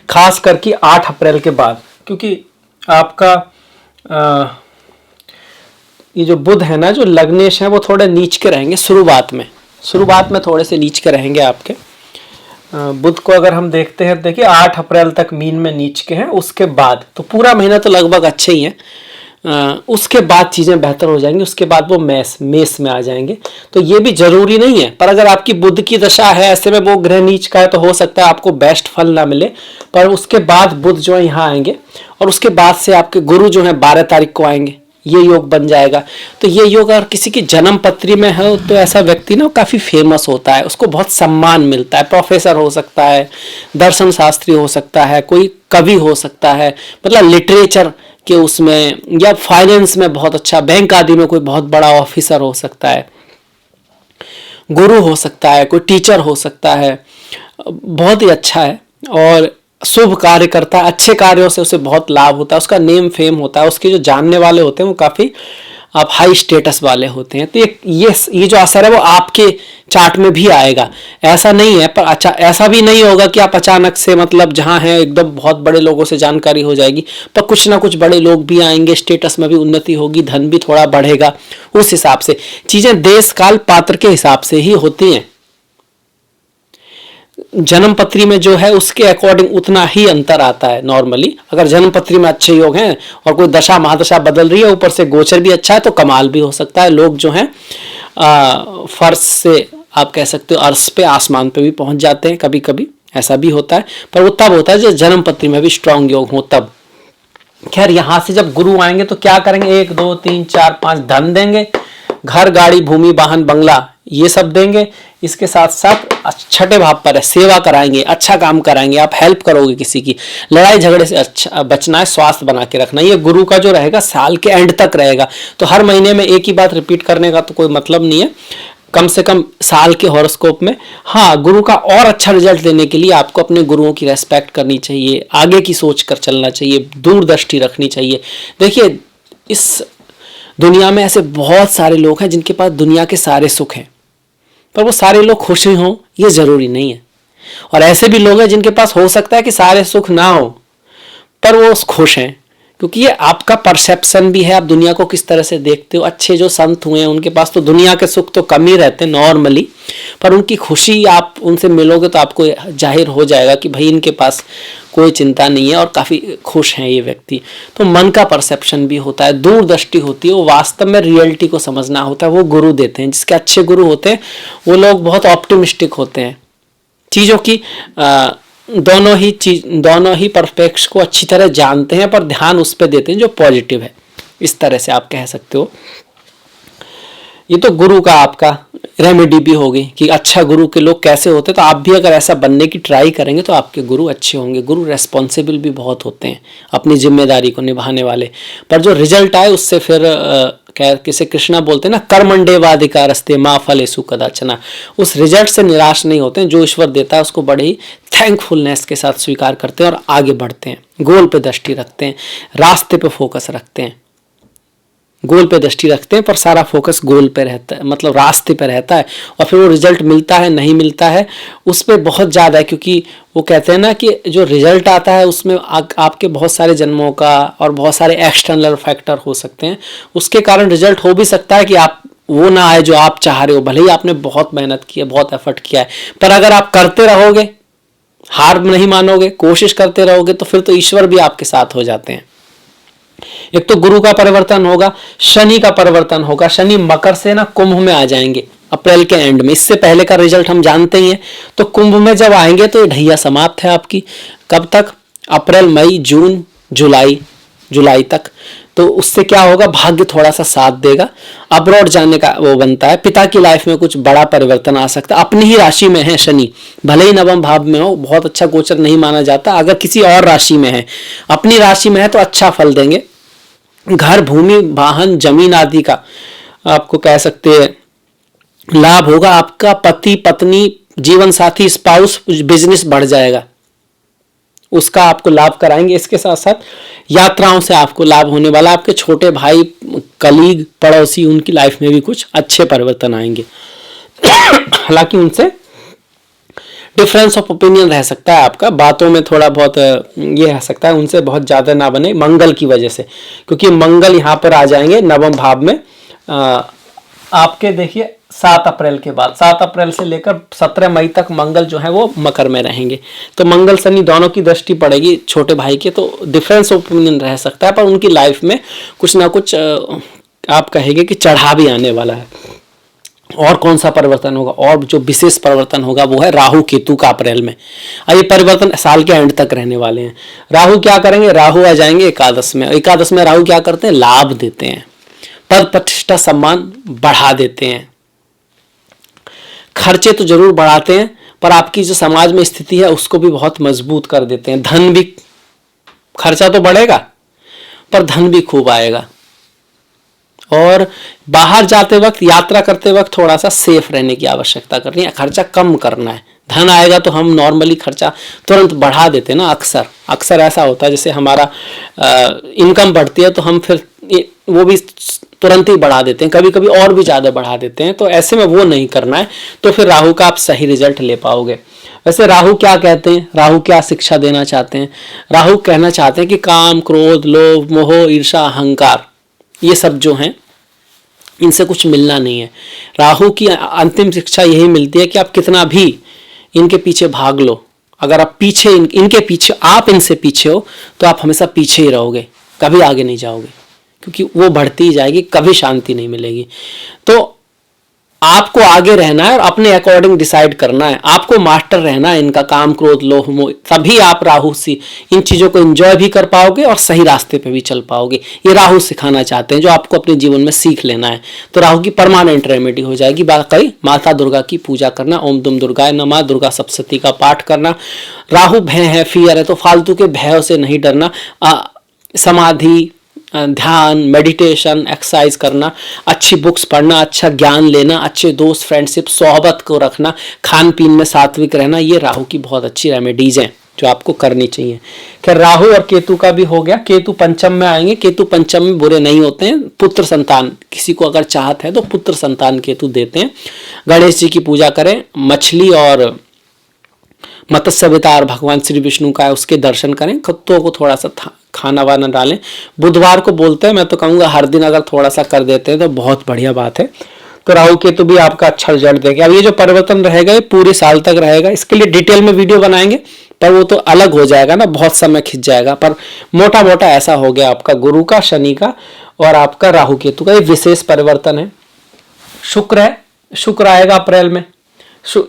खास करके 8 अप्रैल के बाद, क्योंकि आपका ये जो बुध है ना, जो लग्नेश है, वो थोड़े नीच के रहेंगे शुरुआत में थोड़े से नीच के रहेंगे आपके। बुध को अगर हम देखते हैं, देखिए 8 अप्रैल तक मीन में नीच के हैं। उसके बाद तो पूरा महीना तो लगभग अच्छे ही है, उसके बाद चीज़ें बेहतर हो जाएंगी। उसके बाद वो मेष में आ जाएंगे। तो ये भी जरूरी नहीं है, पर अगर आपकी बुध की दशा है, ऐसे में वो ग्रह नीच का है, तो हो सकता है आपको बेस्ट फल ना मिले। पर उसके बाद बुध जो है यहाँ आएंगे, और उसके बाद से आपके गुरु जो है 12 तारीख को आएंगे, ये योग बन जाएगा। तो ये योग अगर किसी की जन्म पत्री में है, तो ऐसा व्यक्ति ना काफ़ी फेमस होता है, उसको बहुत सम्मान मिलता है। प्रोफेसर हो सकता है, दर्शन शास्त्री हो सकता है, कोई कवि हो सकता है, मतलब लिटरेचर के उसमें, या फाइनेंस में बहुत अच्छा, बैंक आदि में कोई बहुत बड़ा ऑफिसर हो सकता है, गुरु हो सकता है, कोई टीचर हो सकता है। बहुत ही अच्छा है। और शुभ कार्य करता है, अच्छे कार्यों से उसे बहुत लाभ होता है, उसका नेम फेम होता है, उसके जो जानने वाले होते हैं वो काफ़ी आप हाई स्टेटस वाले होते हैं। तो ये जो असर है वो आपके चार्ट में भी आएगा, ऐसा नहीं है। पर अच्छा, ऐसा भी नहीं होगा कि आप अचानक से, मतलब जहाँ हैं एकदम बहुत बड़े लोगों से जानकारी हो जाएगी, पर कुछ ना कुछ बड़े लोग भी आएंगे, स्टेटस में भी उन्नति होगी, धन भी थोड़ा बढ़ेगा। उस हिसाब से चीज़ें देश काल पात्र के हिसाब से ही होती हैं। जन्म पत्री में जो है उसके अकॉर्डिंग उतना ही अंतर आता है नॉर्मली। अगर जन्म पत्री में अच्छे योग हैं और कोई दशा महादशा बदल रही है, ऊपर से गोचर भी अच्छा है, तो कमाल भी हो सकता है। लोग जो हैं फर्श से, आप कह सकते हो अर्श पे, आसमान पे भी पहुंच जाते हैं, कभी कभी ऐसा भी होता है। पर वो तब होता है जब जन्म पत्री में भी स्ट्रांग योग हो तब। खैर यहाँ से जब गुरु आएंगे तो क्या करेंगे, 1 2 3 4 5 धन देंगे, घर गाड़ी भूमि वाहन बंगला ये सब देंगे। इसके साथ साथ छठे भाव पर है, सेवा कराएंगे, अच्छा काम कराएंगे, आप हेल्प करोगे किसी की, लड़ाई झगड़े से अच्छा बचना है, स्वास्थ्य बना के रखना। ये गुरु का जो रहेगा साल के एंड तक रहेगा। तो हर महीने में एक ही बात रिपीट करने का तो कोई मतलब नहीं है, कम से कम साल के हॉरोस्कोप में। हाँ, गुरु का और अच्छा रिजल्ट देने के लिए आपको अपने गुरुओं की रेस्पेक्ट करनी चाहिए, आगे की सोच कर चलना चाहिए, दूरदृष्टि रखनी चाहिए। देखिए इस दुनिया में ऐसे बहुत सारे लोग हैं जिनके पास दुनिया के सारे सुख हैं, पर वो सारे लोग खुश ही हों ये जरूरी नहीं है। और ऐसे भी लोग हैं जिनके पास हो सकता है कि सारे सुख ना हो, पर वो खुश हैं, क्योंकि ये आपका परसेप्शन भी है, आप दुनिया को किस तरह से देखते हो। अच्छे जो संत हुए हैं उनके पास तो दुनिया के सुख तो कम ही रहते हैं नॉर्मली, पर उनकी खुशी आप उनसे मिलोगे तो आपको जाहिर हो जाएगा कि भाई इनके पास कोई चिंता नहीं है और काफ़ी खुश हैं ये व्यक्ति। तो मन का परसेप्शन भी होता है, दूरदृष्टि होती है, वो वास्तव में रियलिटी को समझना होता है, वो गुरु देते हैं। जिसके अच्छे गुरु होते हैं वो लोग बहुत ऑप्टिमिस्टिक होते हैं, चीज़ों की दोनों ही परपेक्स को अच्छी तरह जानते हैं, पर ध्यान उस पर देते हैं जो पॉजिटिव है। इस तरह से आप कह सकते हो। ये तो गुरु का आपका रेमेडी भी होगी कि अच्छा गुरु के लोग कैसे होते हैं। तो आप भी अगर ऐसा बनने की ट्राई करेंगे तो आपके गुरु अच्छे होंगे। गुरु रेस्पॉन्सिबल भी बहुत होते हैं, अपनी जिम्मेदारी को निभाने वाले, पर जो रिजल्ट आए उससे फिर किसे कृष्णा बोलते हैं ना, कर्मण्डेवाधिकारस्ते माँ फलेषु कदाचन। उस रिजल्ट से निराश नहीं होते हैं, जो ईश्वर देता है उसको बड़े ही थैंकफुलनेस के साथ स्वीकार करते हैं और आगे बढ़ते हैं, गोल पे दृष्टि रखते हैं, रास्ते पे फोकस रखते हैं। गोल पे दृष्टि रखते हैं पर सारा फोकस गोल पे रहता है, मतलब रास्ते पे रहता है। और फिर वो रिजल्ट मिलता है नहीं मिलता है उस पर बहुत ज़्यादा है, क्योंकि वो कहते हैं ना कि जो रिजल्ट आता है उसमें आपके बहुत सारे जन्मों का और बहुत सारे एक्सटर्नल फैक्टर हो सकते हैं। उसके कारण रिजल्ट हो भी सकता है कि आप वो ना आए जो आप चाह रहे हो, भले ही आपने बहुत मेहनत की है, बहुत एफर्ट किया है, पर अगर आप करते रहोगे, हार नहीं मानोगे, कोशिश करते रहोगे, तो फिर तो ईश्वर भी आपके साथ हो जाते हैं। एक तो गुरु का परिवर्तन होगा, शनि का परिवर्तन होगा। शनि मकर से ना कुंभ में आ जाएंगे अप्रैल के एंड में। इससे पहले का रिजल्ट हम जानते ही हैं। तो कुंभ में जब आएंगे तो ये ढैया समाप्त है आपकी। कब तक? अप्रैल, मई, जून, जुलाई तक। तो उससे क्या होगा, भाग्य थोड़ा सा साथ देगा, अब्रॉड जाने का वो बनता है, पिता की लाइफ में कुछ बड़ा परिवर्तन आ सकता है। अपनी ही राशि में है शनि, भले ही नवम भाव में हो, बहुत अच्छा गोचर नहीं माना जाता। अगर किसी और राशि में है, अपनी राशि में है तो अच्छा फल देंगे। घर, भूमि, वाहन, जमीन आदि का आपको कह सकते हैं लाभ होगा। आपका पति, पत्नी, जीवन साथी, स्पाउस, बिजनेस बढ़ जाएगा, उसका आपको लाभ कराएंगे। इसके साथ साथ यात्राओं से आपको लाभ होने वाला। आपके छोटे भाई, कलीग, पड़ोसी, उनकी लाइफ में भी कुछ अच्छे परिवर्तन आएंगे। हालांकि उनसे डिफरेंस ऑफ ओपिनियन रह सकता है, आपका बातों में थोड़ा बहुत ये रह सकता है, उनसे बहुत ज़्यादा ना बने मंगल की वजह से, क्योंकि मंगल यहाँ पर आ जाएंगे नवम भाव में। आपके देखिए 7 अप्रैल के बाद, 7 अप्रैल से लेकर 17 मई तक मंगल जो है वो मकर में रहेंगे। तो मंगल शनि दोनों की दृष्टि पड़ेगी छोटे भाई के, तो डिफरेंस ऑफ ओपिनियन रह सकता है, पर उनकी लाइफ में कुछ ना कुछ आप कहेंगे कि चढ़ा भी आने वाला है। और कौन सा परिवर्तन होगा, और जो विशेष परिवर्तन होगा वो है राहु केतु का अप्रैल में। ये परिवर्तन साल के एंड तक रहने वाले हैं। राहु क्या करेंगे, राहु आ जाएंगे एकादश में। एकादश में राहु क्या करते हैं, लाभ देते हैं, पद प्रतिष्ठा सम्मान बढ़ा देते हैं। खर्चे तो जरूर बढ़ाते हैं, पर आपकी जो समाज में स्थिति है उसको भी बहुत मजबूत कर देते हैं। धन भी, खर्चा तो बढ़ेगा पर धन भी खूब आएगा। और बाहर जाते वक्त, यात्रा करते वक्त थोड़ा सा सेफ रहने की आवश्यकता करनी है, खर्चा कम करना है। धन आएगा तो हम नॉर्मली खर्चा तुरंत बढ़ा देते हैं ना, अक्सर ऐसा होता है। जैसे हमारा इनकम बढ़ती है तो हम फिर वो भी तुरंत ही बढ़ा देते हैं, कभी कभी और भी ज़्यादा बढ़ा देते हैं। तो ऐसे में वो नहीं करना है, तो फिर राहु का आप सही रिजल्ट ले पाओगे। वैसे राहु क्या कहते हैं, राहु क्या शिक्षा देना चाहते हैं? राहु कहना चाहते हैं कि काम, क्रोध, लोभ, मोह, ईर्ष्या, अहंकार, ये सब जो हैं इनसे कुछ मिलना नहीं है। राहु की अंतिम शिक्षा यही मिलती है कि आप कितना भी इनके पीछे भाग लो, अगर आप पीछे इनके पीछे, आप इनसे पीछे हो तो आप हमेशा पीछे ही रहोगे, कभी आगे नहीं जाओगे, क्योंकि वो बढ़ती ही जाएगी, कभी शांति नहीं मिलेगी। तो आपको आगे रहना है और अपने अकॉर्डिंग डिसाइड करना है, आपको मास्टर रहना है इनका काम, क्रोध, लोभ, मोह, तभी आप राहु से इन चीज़ों को एंजॉय भी कर पाओगे और सही रास्ते पे भी चल पाओगे। ये राहु सिखाना चाहते हैं, जो आपको अपने जीवन में सीख लेना है। तो राहु की परमानेंट रेमेडी हो जाएगी। बाकी माता दुर्गा की पूजा करना, ओम दुम दुर्गाय नमः, दुर्गा सप्तशती का पाठ करना। राहु भय है, फियर है, तो फालतू के भय से नहीं डरना। समाधि, ध्यान, मेडिटेशन, एक्सरसाइज करना, अच्छी बुक्स पढ़ना, अच्छा ज्ञान लेना, अच्छे दोस्त, फ्रेंडशिप, सोहबत को रखना, खान पीन में सात्विक रहना, ये राहु की बहुत अच्छी रेमेडीज हैं जो आपको करनी चाहिए। खैर राहु और केतु का भी हो गया। केतु पंचम में आएंगे। केतु पंचम में बुरे नहीं होते हैं, पुत्र संतान, किसी को अगर चाहत है तो पुत्र संतान केतु देते हैं। गणेश जी की पूजा करें, मछली और मत्स्य अवतार भगवान श्री विष्णु का है, उसके दर्शन करें, कुत्तों को थोड़ा सा खाना वाना डालें। बुधवार को बोलते हैं, मैं तो कहूँगा हर दिन अगर थोड़ा सा कर देते हैं तो बहुत बढ़िया बात है। तो राहु केतु भी आपका अच्छा रिजल्ट देगा। अब ये जो परिवर्तन रहेगा ये पूरे साल तक रहेगा, इसके लिए डिटेल में वीडियो बनाएंगे, पर वो तो अलग हो जाएगा ना, बहुत समय खिंच जाएगा। पर मोटा मोटा ऐसा हो गया आपका गुरु का, शनि का और आपका राहु केतु का ये विशेष परिवर्तन है। शुक्र है, शुक्र आएगा अप्रैल में,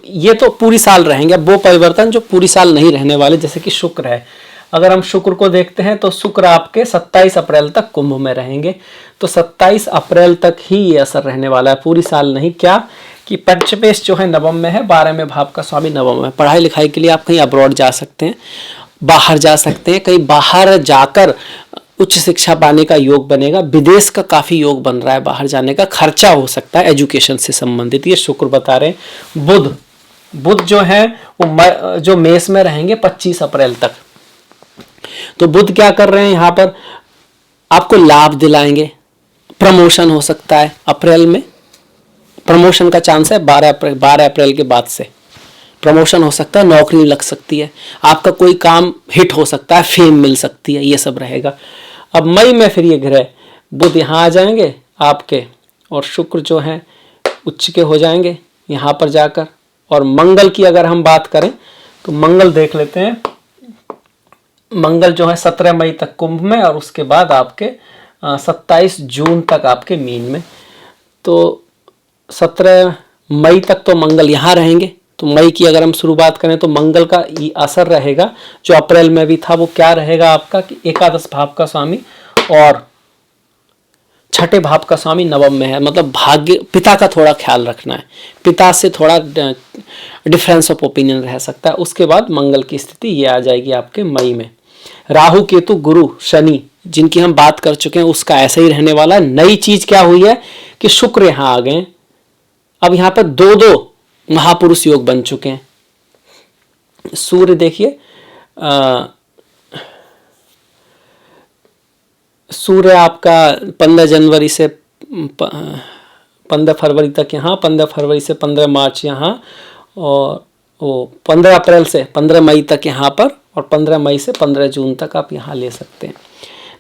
ये तो पूरी साल रहेंगे। अब वो परिवर्तन जो पूरी साल नहीं रहने वाले, जैसे कि शुक्र है, अगर हम शुक्र को देखते हैं तो शुक्र आपके 27 अप्रैल तक कुंभ में रहेंगे। तो 27 अप्रैल तक ही ये असर रहने वाला है, पूरी साल नहीं। क्या कि पंचमेश जो है नवम में है, 12वें भाव का स्वामी नवम में। पढ़ाई लिखाई के लिए आप कहीं अब्रॉड जा सकते हैं, बाहर जा सकते हैं, कहीं बाहर जाकर उच्च शिक्षा पाने का योग बनेगा। विदेश का काफी योग बन रहा है, बाहर जाने का खर्चा हो सकता है एजुकेशन से संबंधित, ये शुक्र बता रहे हैं। बुध जो है वो जो मेष में रहेंगे 25 अप्रैल तक। तो बुध क्या कर रहे हैं यहाँ पर, आपको लाभ दिलाएंगे, प्रमोशन हो सकता है अप्रैल में, प्रमोशन का चांस है 12 अप्रैल के बाद से प्रमोशन हो सकता है, नौकरी लग सकती है, आपका कोई काम हिट हो सकता है, फेम मिल सकती है, ये सब रहेगा। अब मई में फिर ये ग्रह बुध यहाँ आ जाएंगे आपके, और शुक्र जो है उच्च के हो जाएंगे यहाँ पर जाकर। और मंगल की अगर हम बात करें तो मंगल देख लेते हैं, मंगल जो है 17 मई तक कुंभ में, और उसके बाद आपके 27 जून तक आपके मीन में। तो 17 मई तक तो मंगल यहाँ रहेंगे। तो मई की अगर हम शुरुआत करें तो मंगल का असर रहेगा जो अप्रैल में भी था, वो क्या रहेगा आपका कि एकादश भाव का स्वामी और छठे भाव का स्वामी नवम में है। मतलब भाग्य, पिता का थोड़ा ख्याल रखना है, पिता से थोड़ा डिफरेंस ऑफ ओपिनियन रह सकता है। उसके बाद मंगल की स्थिति ये आ जाएगी आपके मई में। राहु केतु गुरु शनि जिनकी हम बात कर चुके हैं उसका ऐसा ही रहने वाला है। नई चीज क्या हुई है कि शुक्र यहाँ आ गए, अब यहाँ पर दो महापुरुष योग बन चुके हैं। सूर्य देखिए, सूर्य आपका 15 जनवरी से 15 फरवरी तक यहाँ, 15 फरवरी से 15 मार्च यहाँ, और वो 15 अप्रैल से 15 मई तक यहाँ पर, और 15 मई से 15 जून तक आप यहाँ ले सकते हैं।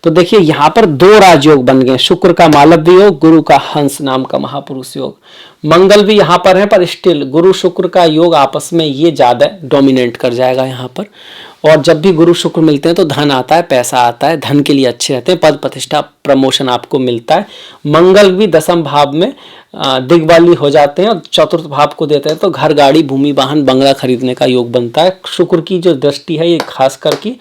तो देखिए यहाँ पर 2 राजयोग बन गए, शुक्र का मालव्य योग, गुरु का हंस नाम का महापुरुष योग। मंगल भी यहाँ पर है, पर स्टिल गुरु शुक्र का योग आपस में ये ज्यादा डोमिनेट कर जाएगा यहाँ पर। और जब भी गुरु शुक्र मिलते हैं तो धन आता है, पैसा आता है, धन के लिए अच्छे रहते हैं, पद प्रतिष्ठा प्रमोशन आपको मिलता है। मंगल भी 10वें भाव में दिग्बली हो जाते हैं और चतुर्थ भाव को देते हैं, तो घर, गाड़ी, भूमि, वाहन, बंगला खरीदने का योग बनता है। शुक्र की जो दृष्टि है ये खास करके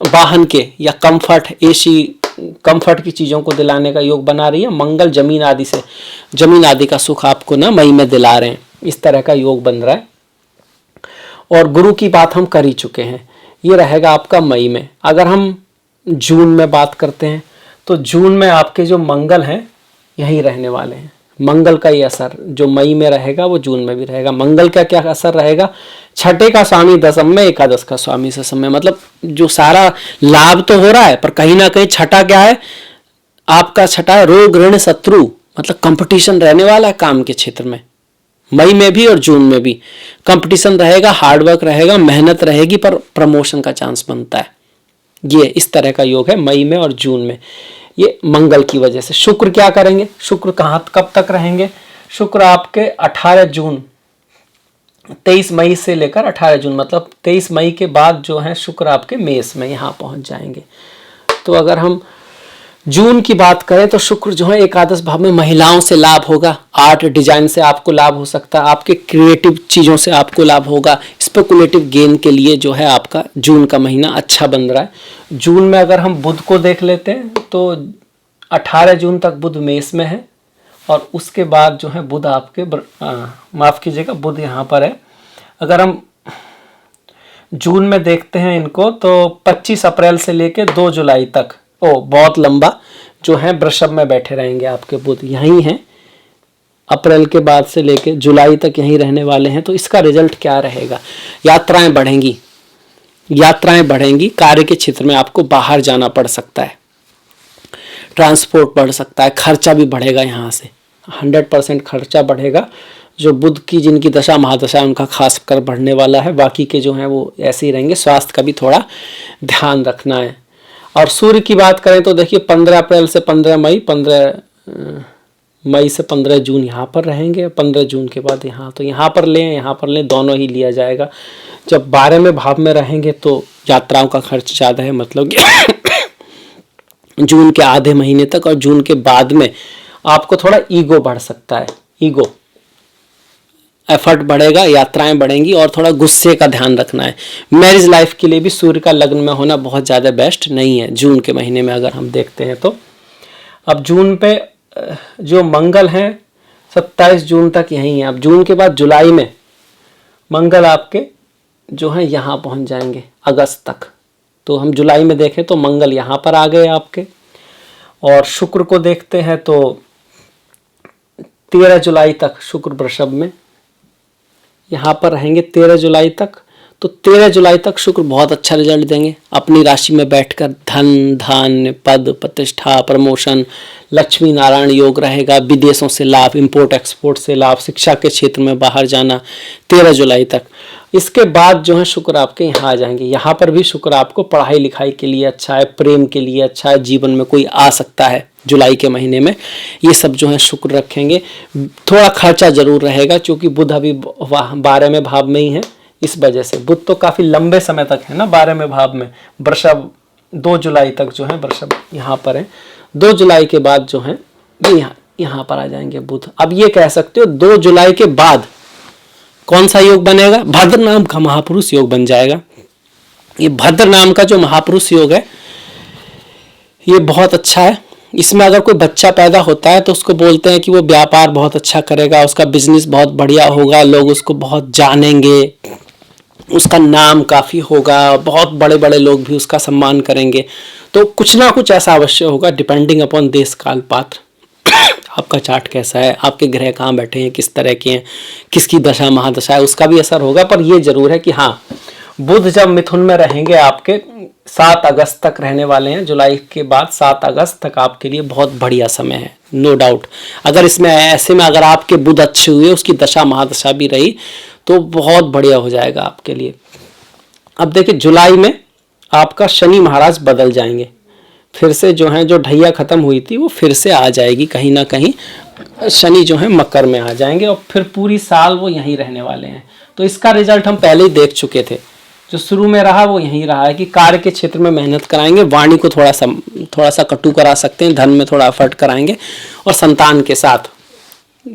वाहन के या कंफर्ट, एसी, कंफर्ट की चीजों को दिलाने का योग बना रही है। मंगल जमीन आदि का सुख आपको ना मई में दिला रहे हैं, इस तरह का योग बन रहा है। और गुरु की बात हम कर ही चुके हैं, ये रहेगा आपका मई में। अगर हम जून में बात करते हैं तो जून में आपके जो मंगल हैं यही रहने वाले हैं। मंगल का ये असर जो मई में रहेगा वो जून में भी रहेगा। मंगल का क्या असर रहेगा, छठे का स्वामी दशम में, एकादश का स्वामी दशम में। मतलब जो सारा लाभ तो हो रहा है, पर कहीं ना कहीं छठा क्या है आपका, छठा है रोग, ऋण, शत्रु, मतलब कंपटीशन रहने वाला है काम के क्षेत्र में। मई में भी और जून में भी कंपटीशन रहेगा, हार्डवर्क रहेगा, मेहनत रहेगी, पर प्रमोशन का चांस बनता है। ये इस तरह का योग है मई में और जून में, ये मंगल की वजह से। शुक्र क्या करेंगे, शुक्र कब तक रहेंगे, शुक्र आपके 18 जून, 23 मई से लेकर 18 जून, मतलब 23 मई के बाद जो है शुक्र आपके मेष में यहाँ पहुंच जाएंगे। तो अगर हम जून की बात करें तो शुक्र जो है एकादश भाव में, महिलाओं से लाभ होगा, आर्ट डिजाइन से आपको लाभ हो सकता है, आपके क्रिएटिव चीज़ों से आपको लाभ होगा, स्पेकुलेटिव गेन के लिए जो है आपका जून का महीना अच्छा बन रहा है। जून में अगर हम बुध को देख लेते हैं तो 18 जून तक बुध मेष में है, और उसके बाद जो है बुध आपके माफ कीजिएगा बुध यहाँ पर है। अगर हम जून में देखते हैं इनको तो 25 अप्रैल से लेके 2 जुलाई तक, बहुत लंबा जो है वृषभ में बैठे रहेंगे आपके बुध, यहीं हैं अप्रैल के बाद से लेके जुलाई तक यहीं रहने वाले हैं। तो इसका रिजल्ट क्या रहेगा, यात्राएं बढ़ेंगी, कार्य के क्षेत्र में आपको बाहर जाना पड़ सकता है, ट्रांसपोर्ट बढ़ सकता है, खर्चा भी बढ़ेगा, यहाँ से 100% खर्चा बढ़ेगा। जो बुध की जिनकी दशा महादशा उनका खास कर बढ़ने वाला है, बाकी के जो हैं वो ऐसे ही रहेंगे। स्वास्थ्य का भी थोड़ा ध्यान रखना है। और सूर्य की बात करें तो देखिए 15 अप्रैल से 15 मई, 15 मई से 15 जून यहाँ पर रहेंगे। 15 जून के बाद यहाँ, तो यहाँ पर लें, दोनों ही लिया जाएगा। जब 12वें भाव में रहेंगे तो यात्राओं का खर्च ज़्यादा है, मतलब कि जून के आधे महीने तक, और जून के बाद में आपको थोड़ा ईगो बढ़ सकता है, ईगो एफर्ट बढ़ेगा, यात्राएं बढ़ेंगी, और थोड़ा गुस्से का ध्यान रखना है। मैरिज लाइफ के लिए भी सूर्य का लग्न में होना बहुत ज़्यादा बेस्ट नहीं है जून के महीने में अगर हम देखते हैं तो। अब जून पे जो मंगल हैं 27 जून तक यहीं है। अब जून के बाद जुलाई में मंगल आपके जो हैं यहाँ पहुँच जाएंगे अगस्त तक। तो हम जुलाई में देखें तो मंगल यहाँ पर आ गए आपके। और शुक्र को देखते हैं तो 13 जुलाई तक शुक्र वृषभ में यहाँ पर रहेंगे 13 जुलाई तक। तो 13 जुलाई तक शुक्र बहुत अच्छा रिजल्ट देंगे। अपनी राशि में बैठकर धन, धान्य, पद, प्रतिष्ठा, प्रमोशन, लक्ष्मी नारायण योग रहेगा, विदेशों से लाभ, इंपोर्ट एक्सपोर्ट से लाभ, शिक्षा के क्षेत्र में बाहर जाना 13 जुलाई तक। इसके बाद जो है शुक्र आपके यहाँ आ जाएंगे। यहाँ पर भी शुक्र आपको पढ़ाई लिखाई के लिए अच्छा है, प्रेम के लिए अच्छा है, जीवन में कोई आ सकता है जुलाई के महीने में, ये सब जो है शुक्र रखेंगे। थोड़ा खर्चा जरूर रहेगा क्योंकि बुध अभी 12वें भाव में ही है, इस वजह से। बुध तो काफ़ी लंबे समय तक है ना 12वें भाव में। वृषभ 2 जुलाई तक जो है वृषभ यहाँ पर है। 2 जुलाई के बाद जो है ये यहाँ पर आ जाएंगे बुध। अब ये कह सकते हो 2 जुलाई के बाद कौन सा योग बनेगा? भद्र नाम का महापुरुष योग बन जाएगा। ये भद्र नाम का जो महापुरुष योग है ये बहुत अच्छा है। इसमें अगर कोई बच्चा पैदा होता है तो उसको बोलते हैं कि वो व्यापार बहुत अच्छा करेगा, उसका बिजनेस बहुत बढ़िया होगा, लोग उसको बहुत जानेंगे, उसका नाम काफ़ी होगा, बहुत बड़े बड़े लोग भी उसका सम्मान करेंगे। तो कुछ ना कुछ ऐसा अवश्य होगा, डिपेंडिंग अपॉन देश काल पात्र। आपका चार्ट कैसा है, आपके ग्रह कहाँ बैठे हैं, किस तरह के हैं, किसकी दशा महादशा है, उसका भी असर होगा। पर ये जरूर है कि हाँ, बुध जब मिथुन में रहेंगे आपके 7 अगस्त तक रहने वाले हैं। जुलाई के बाद 7 अगस्त तक आपके लिए बहुत बढ़िया समय है, नो डाउट। अगर इसमें ऐसे में अगर आपके बुध अच्छे हुए, उसकी दशा महादशा भी रही तो बहुत बढ़िया हो जाएगा आपके लिए। अब देखिए जुलाई में आपका शनि महाराज बदल जाएंगे, फिर से जो है जो ढैया खत्म हुई थी वो फिर से आ जाएगी कहीं ना कहीं। शनि जो है मकर में आ जाएंगे और फिर पूरी साल वो यहीं रहने वाले हैं। तो इसका रिजल्ट हम पहले ही देख चुके थे। जो शुरू में रहा वो यहीं रहा है कि कार्य के क्षेत्र में मेहनत कराएंगे, वाणी को थोड़ा सा कटु करा सकते हैं, धन में थोड़ा एफर्ट कराएंगे, और संतान के साथ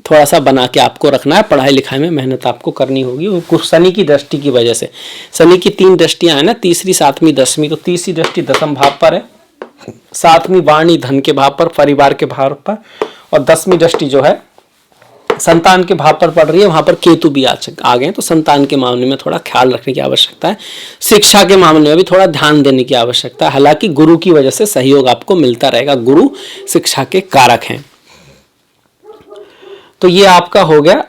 थोड़ा सा बना के आपको रखना है। पढ़ाई लिखाई में मेहनत आपको करनी होगी। वो शनि की दृष्टि की वजह से, शनि की 3 दृष्टियां हैं ना, तीसरी, 7वीं, 10वीं। तो तीसरी दृष्टि 10वें भाव पर है, 7वीं वाणी धन के भाव पर, परिवार के भाव पर, और 10वीं दृष्टि जो है संतान के भाव पर पड़ रही है। वहां पर केतु भी आ गए, तो संतान के मामले में थोड़ा ख्याल रखने की आवश्यकता है। शिक्षा के मामले में भी थोड़ा ध्यान देने की आवश्यकता है। हालांकि गुरु की वजह से सहयोग आपको मिलता रहेगा, गुरु शिक्षा के कारक हैं। तो ये आपका हो गया,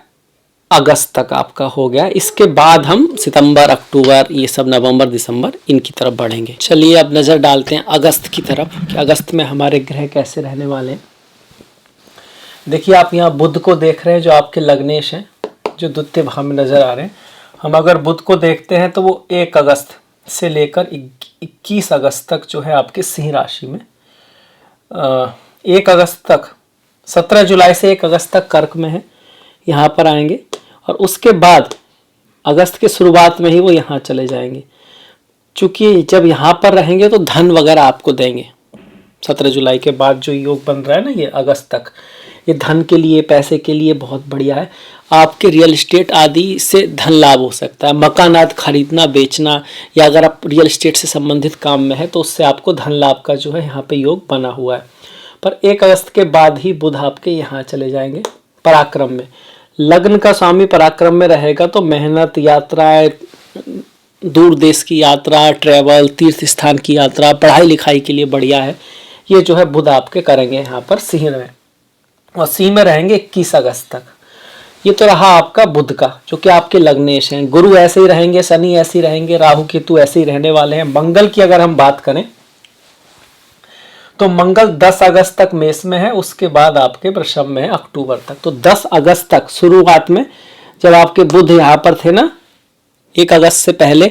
अगस्त तक आपका हो गया। इसके बाद हम सितंबर, अक्टूबर, ये सब नवंबर, दिसंबर, इनकी तरफ बढ़ेंगे। चलिए अब नजर डालते हैं अगस्त की तरफ कि अगस्त में हमारे ग्रह कैसे रहने वाले हैं। देखिए आप यहाँ बुध को देख रहे हैं जो आपके लग्नेश हैं, जो द्वितीय भाव में नजर आ रहे हैं। हम अगर बुध को देखते हैं तो वो 1 अगस्त से लेकर 21 अगस्त तक जो है आपके सिंह राशि में, 1 अगस्त तक, 17 जुलाई से 1 अगस्त तक कर्क में है, यहाँ पर आएंगे। और उसके बाद अगस्त के शुरुआत में ही वो यहाँ चले जाएंगे। चूंकि जब यहाँ पर रहेंगे तो धन वगैरह आपको देंगे। 17 जुलाई के बाद जो योग बन रहा है ना ये अगस्त तक, ये धन के लिए, पैसे के लिए बहुत बढ़िया है। आपके रियल एस्टेट आदि से धन लाभ हो सकता है। मकानात खरीदना, बेचना, या अगर आप रियल एस्टेट से संबंधित काम में है तो उससे आपको धन लाभ का जो है यहाँ पे योग बना हुआ है। पर 1 अगस्त के बाद ही बुध आपके यहाँ चले जाएंगे पराक्रम में। लग्न का स्वामी पराक्रम में रहेगा तो मेहनत, यात्राएं, दूर देश की यात्रा, ट्रैवल, तीर्थ स्थान की यात्रा, पढ़ाई लिखाई के लिए बढ़िया है। ये जो है बुध आपके करेंगे यहाँ पर सिंह में, और सिंह में रहेंगे 21 अगस्त तक। ये तो रहा आपका बुध का, जो कि आपके लग्नेश हैं। गुरु ऐसे ही रहेंगे, शनि ऐसे ही रहेंगे, राहु केतु ऐसे ही रहने वाले हैं। मंगल की अगर हम बात करें तो मंगल 10 अगस्त तक मेष में है, उसके बाद आपके वृषभ में है अक्टूबर तक। तो 10 अगस्त तक शुरुआत में जब आपके बुध यहाँ पर थे ना, 1 अगस्त से पहले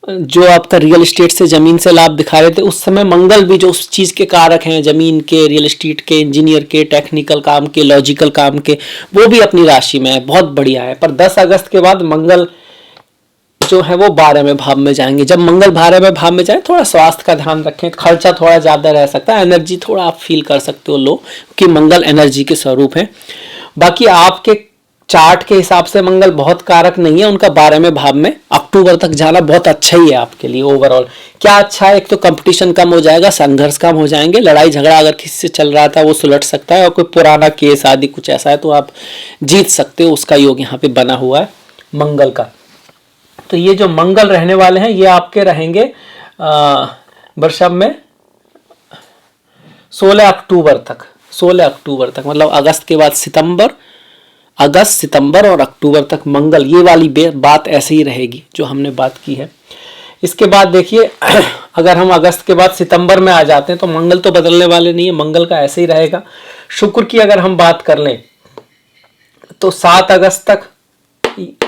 जो आपका रियल एस्टेट से जमीन से लाभ दिखा रहे थे, उस समय मंगल भी जो उस चीज के कारक हैं, जमीन के, रियल एस्टेट के, इंजीनियर के, टेक्निकल काम के, लॉजिकल काम के, वो भी अपनी राशि में है, बहुत बढ़िया है। पर 10 अगस्त के बाद मंगल जो है वो 12वें भाव में जाएंगे। जब मंगल 12वें भाव में जाए, थोड़ा स्वास्थ्य का ध्यान रखें, खर्चा थोड़ा ज्यादा रह सकता है, एनर्जी थोड़ा आप फील कर सकते हो लो, क्योंकि मंगल एनर्जी के स्वरूप है। बाकी आपके चार्ट के हिसाब से मंगल बहुत कारक नहीं है, उनका 12वें भाव में अक्टूबर तक जाना बहुत अच्छा ही है आपके लिए। ओवरऑल क्या अच्छा है, एक तो कंपटीशन कम हो जाएगा, संघर्ष कम हो जाएंगे, लड़ाई झगड़ा अगर किसी से चल रहा था वो सुलट सकता है, और कोई पुराना केस आदि कुछ ऐसा है तो आप जीत सकते हो, उसका योग यहाँ पे बना हुआ है मंगल का। तो ये जो मंगल रहने वाले हैं ये आपके रहेंगे वृषभ में 16 अक्टूबर तक। 16 अक्टूबर तक मतलब अगस्त के बाद सितंबर, अगस्त, सितंबर और अक्टूबर तक मंगल, ये वाली बात ऐसे ही रहेगी जो हमने बात की है। इसके बाद देखिए अगर हम अगस्त के बाद सितंबर में आ जाते हैं तो मंगल तो बदलने वाले नहीं है, मंगल का ऐसे ही रहेगा। शुक्र की अगर हम बात कर लें तो 7 अगस्त तक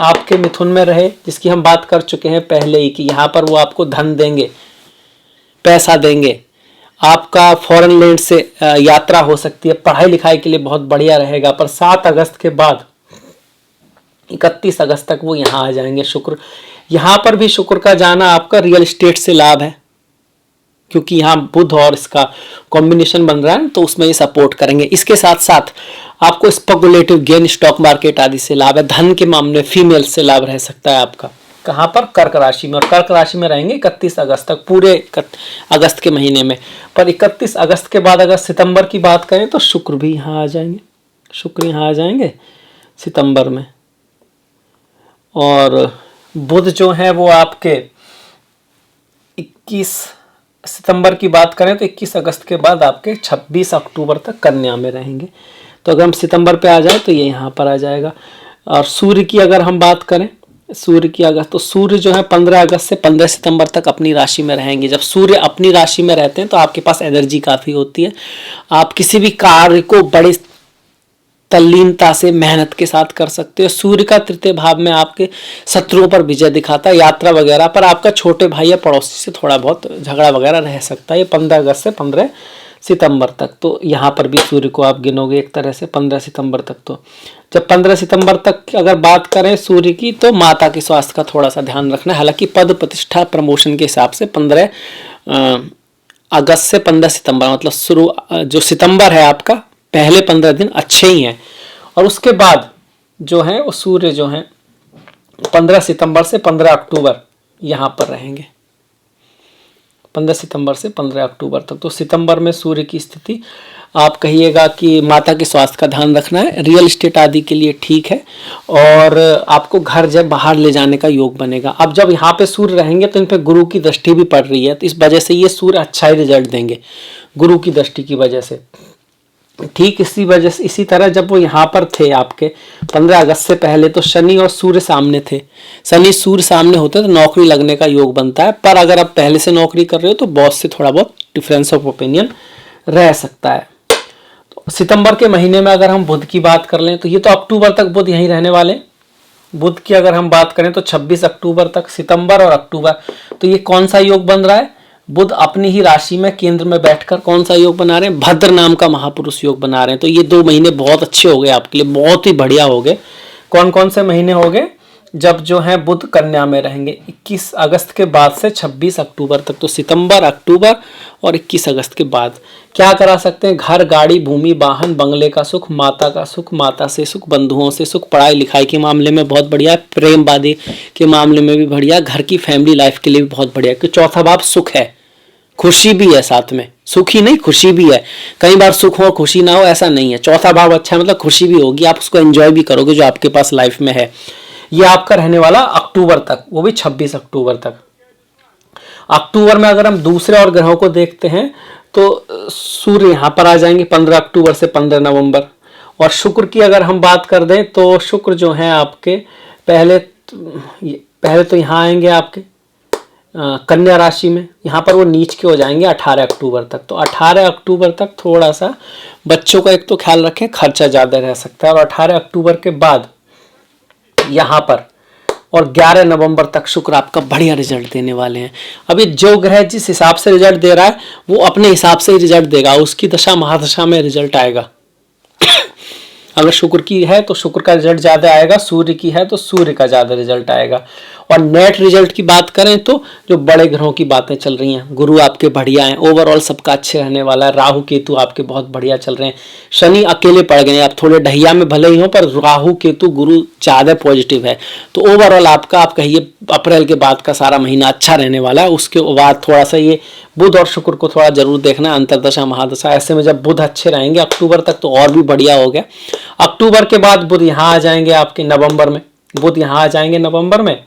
आपके मिथुन में रहे, जिसकी हम बात कर चुके हैं पहले ही कि यहाँ पर वो आपको धन देंगे, पैसा देंगे, आपका फॉरेन लैंड से यात्रा हो सकती है, पढ़ाई लिखाई के लिए बहुत बढ़िया रहेगा। पर 7 अगस्त के बाद 31 अगस्त तक वो यहाँ आ जाएंगे शुक्र। यहाँ पर भी शुक्र का जाना आपका रियल एस्टेट से लाभ है, क्योंकि यहाँ बुध और इसका कॉम्बिनेशन बन रहा है, तो उसमें ये सपोर्ट करेंगे। इसके साथ साथ आपको स्पेकुलेटिव गेन, स्टॉक मार्केट आदि से लाभ है। धन के मामले फीमेल से लाभ रह सकता है आपका। कहाँ पर? कर्क राशि में। और कर्क राशि में रहेंगे 31 अगस्त तक, पूरे अगस्त के महीने में। पर 31 अगस्त के बाद अगर सितंबर की बात करें तो शुक्र भी यहाँ आ जाएंगे, शुक्र यहाँ आ जाएंगे सितंबर में। और बुध जो है वो आपके 21 सितंबर की बात करें तो 21 अगस्त के बाद आपके 26 अक्टूबर तक कन्या में रहेंगे। तो अगर हम सितंबर पे आ जाए तो ये यहाँ पर आ जाएगा। और सूर्य की अगर हम बात करें, सूर्य की अगस्त, तो सूर्य जो है 15 अगस्त से 15 सितंबर तक अपनी राशि में रहेंगे। जब सूर्य अपनी राशि में रहते हैं तो आपके पास एनर्जी काफ़ी होती है, आप किसी भी कार्य को बड़े तल्लीनता से, मेहनत के साथ कर सकते हो। सूर्य का तृतीय भाव में आपके शत्रुओं पर विजय दिखाता है, यात्रा वगैरह पर। आपका छोटे भाई या पड़ोसी से थोड़ा बहुत झगड़ा वगैरह रह सकता है। ये 15 अगस्त से 15 सितंबर तक, तो यहाँ पर भी सूर्य को आप गिनोगे एक तरह से 15 सितंबर तक। तो जब 15 सितंबर तक अगर बात करें सूर्य की, तो माता के स्वास्थ्य का थोड़ा सा ध्यान रखना है। हालांकि पद प्रतिष्ठा प्रमोशन के हिसाब से 15 अगस्त से 15 सितंबर मतलब शुरू जो सितंबर है आपका, पहले 15 दिन अच्छे ही हैं। और उसके बाद जो है वो सूर्य जो है 15 सितंबर से 15 अक्टूबर यहाँ पर रहेंगे, 15 सितंबर से 15 अक्टूबर तक। तो सितंबर में सूर्य की स्थिति आप कहिएगा कि माता के स्वास्थ्य का ध्यान रखना है, रियल एस्टेट आदि के लिए ठीक है, और आपको घर जब बाहर ले जाने का योग बनेगा। अब जब यहाँ पे सूर्य रहेंगे तो इन पे गुरु की दृष्टि भी पड़ रही है, तो इस वजह से ये सूर्य अच्छा ही रिजल्ट देंगे गुरु की दृष्टि की वजह से। ठीक इसी वजह से, इसी तरह जब वो यहाँ पर थे आपके 15 अगस्त से पहले, तो शनि और सूर्य सामने थे। शनि सूर्य सामने होते तो नौकरी लगने का योग बनता है। पर अगर आप पहले से नौकरी कर रहे हो तो बॉस से थोड़ा बहुत डिफरेंस ऑफ ओपिनियन रह सकता है। तो सितंबर के महीने में अगर हम बुध की बात कर लें तो ये तो अक्टूबर तक बुध यहीं रहने वाले। बुध की अगर हम बात करें तो 26 अक्टूबर तक, सितंबर और अक्टूबर। तो ये कौन सा योग बन रहा है? बुध अपनी ही राशि में केंद्र में बैठकर कौन सा योग बना रहे हैं? भद्र नाम का महापुरुष योग बना रहे हैं। तो ये 2 महीने बहुत अच्छे हो गए आपके लिए, बहुत ही बढ़िया हो गए। कौन कौन से महीने हो गए? जब जो है बुध कन्या में रहेंगे 21 अगस्त के बाद से 26 अक्टूबर तक। तो सितंबर, अक्टूबर और 21 अगस्त के बाद क्या करा सकते हैं? घर, गाड़ी, भूमि, वाहन, बंगले का सुख, माता का सुख, माता से सुख, बंधुओं से सुख, पढ़ाई लिखाई के मामले में बहुत बढ़िया, प्रेम वादी के मामले में भी बढ़िया, घर की फैमिली लाइफ के लिए भी बहुत बढ़िया। क्योंकि चौथा भाव सुख है, खुशी भी है साथ में, सुख ही नहीं खुशी भी है। कई बार सुख हो खुशी ना हो ऐसा नहीं है। चौथा भाव अच्छा है मतलब खुशी भी होगी, आप उसको एंजॉय भी करोगे जो आपके पास लाइफ में है। ये आपका रहने वाला अक्टूबर तक, वो भी 26 अक्टूबर तक। अक्टूबर में अगर हम दूसरे और ग्रहों को देखते हैं तो सूर्य यहाँ पर आ जाएंगे 15 अक्टूबर से 15 नवंबर। और शुक्र की अगर हम बात कर दें तो शुक्र जो है आपके पहले तो यहाँ आएंगे आपके कन्या राशि में, यहाँ पर वो नीच के हो जाएंगे 18 अक्टूबर तक। तो 18 अक्टूबर तक थोड़ा सा बच्चों का एक तो ख्याल रखें, खर्चा ज़्यादा रह सकता है। और 18 अक्टूबर के बाद यहाँ पर और 11 नवंबर तक शुक्र आपका बढ़िया रिजल्ट देने वाले हैं। अभी जो ग्रह जिस हिसाब से रिजल्ट दे रहा है वो अपने हिसाब से ही रिजल्ट देगा, उसकी दशा महादशा में रिजल्ट आएगा। अगर शुक्र की है तो शुक्र का रिजल्ट ज़्यादा आएगा, सूर्य की है तो सूर्य का ज़्यादा रिजल्ट आएगा। और नेट रिजल्ट की बात करें तो जो बड़े ग्रहों की बातें चल रही हैं, गुरु आपके बढ़िया हैं, ओवरऑल सबका अच्छे रहने वाला है। राहु केतु आपके बहुत बढ़िया चल रहे हैं। शनि अकेले पड़ गए हैं, आप थोड़े ढहिया में भले ही हो, पर राहु केतु गुरु ज़्यादा पॉजिटिव है। तो ओवरऑल आपका आप कहिए अप्रैल के बाद का सारा महीना अच्छा रहने वाला है। उसके बाद थोड़ा सा ये बुध और शुक्र को थोड़ा जरूर देखना है, अंतरदशा महादशा। ऐसे में जब बुध अच्छे रहेंगे अक्टूबर तक तो और भी बढ़िया हो गया। अक्टूबर के बाद बुध यहाँ आ जाएंगे आपके नवंबर में, बुध यहाँ आ जाएंगे नवंबर में।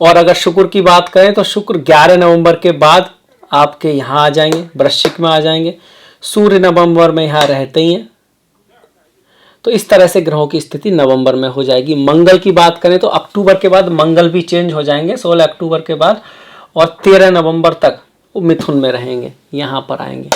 और अगर शुक्र की बात करें तो शुक्र 11 नवंबर के बाद आपके यहाँ आ जाएंगे, वृश्चिक में आ जाएंगे। सूर्य नवंबर में यहाँ रहते ही हैं। तो इस तरह से ग्रहों की स्थिति नवंबर में हो जाएगी। मंगल की बात करें तो अक्टूबर के बाद मंगल भी चेंज हो जाएंगे 16 अक्टूबर के बाद, और 13 नवंबर तक वो मिथुन में रहेंगे, यहाँ पर आएंगे।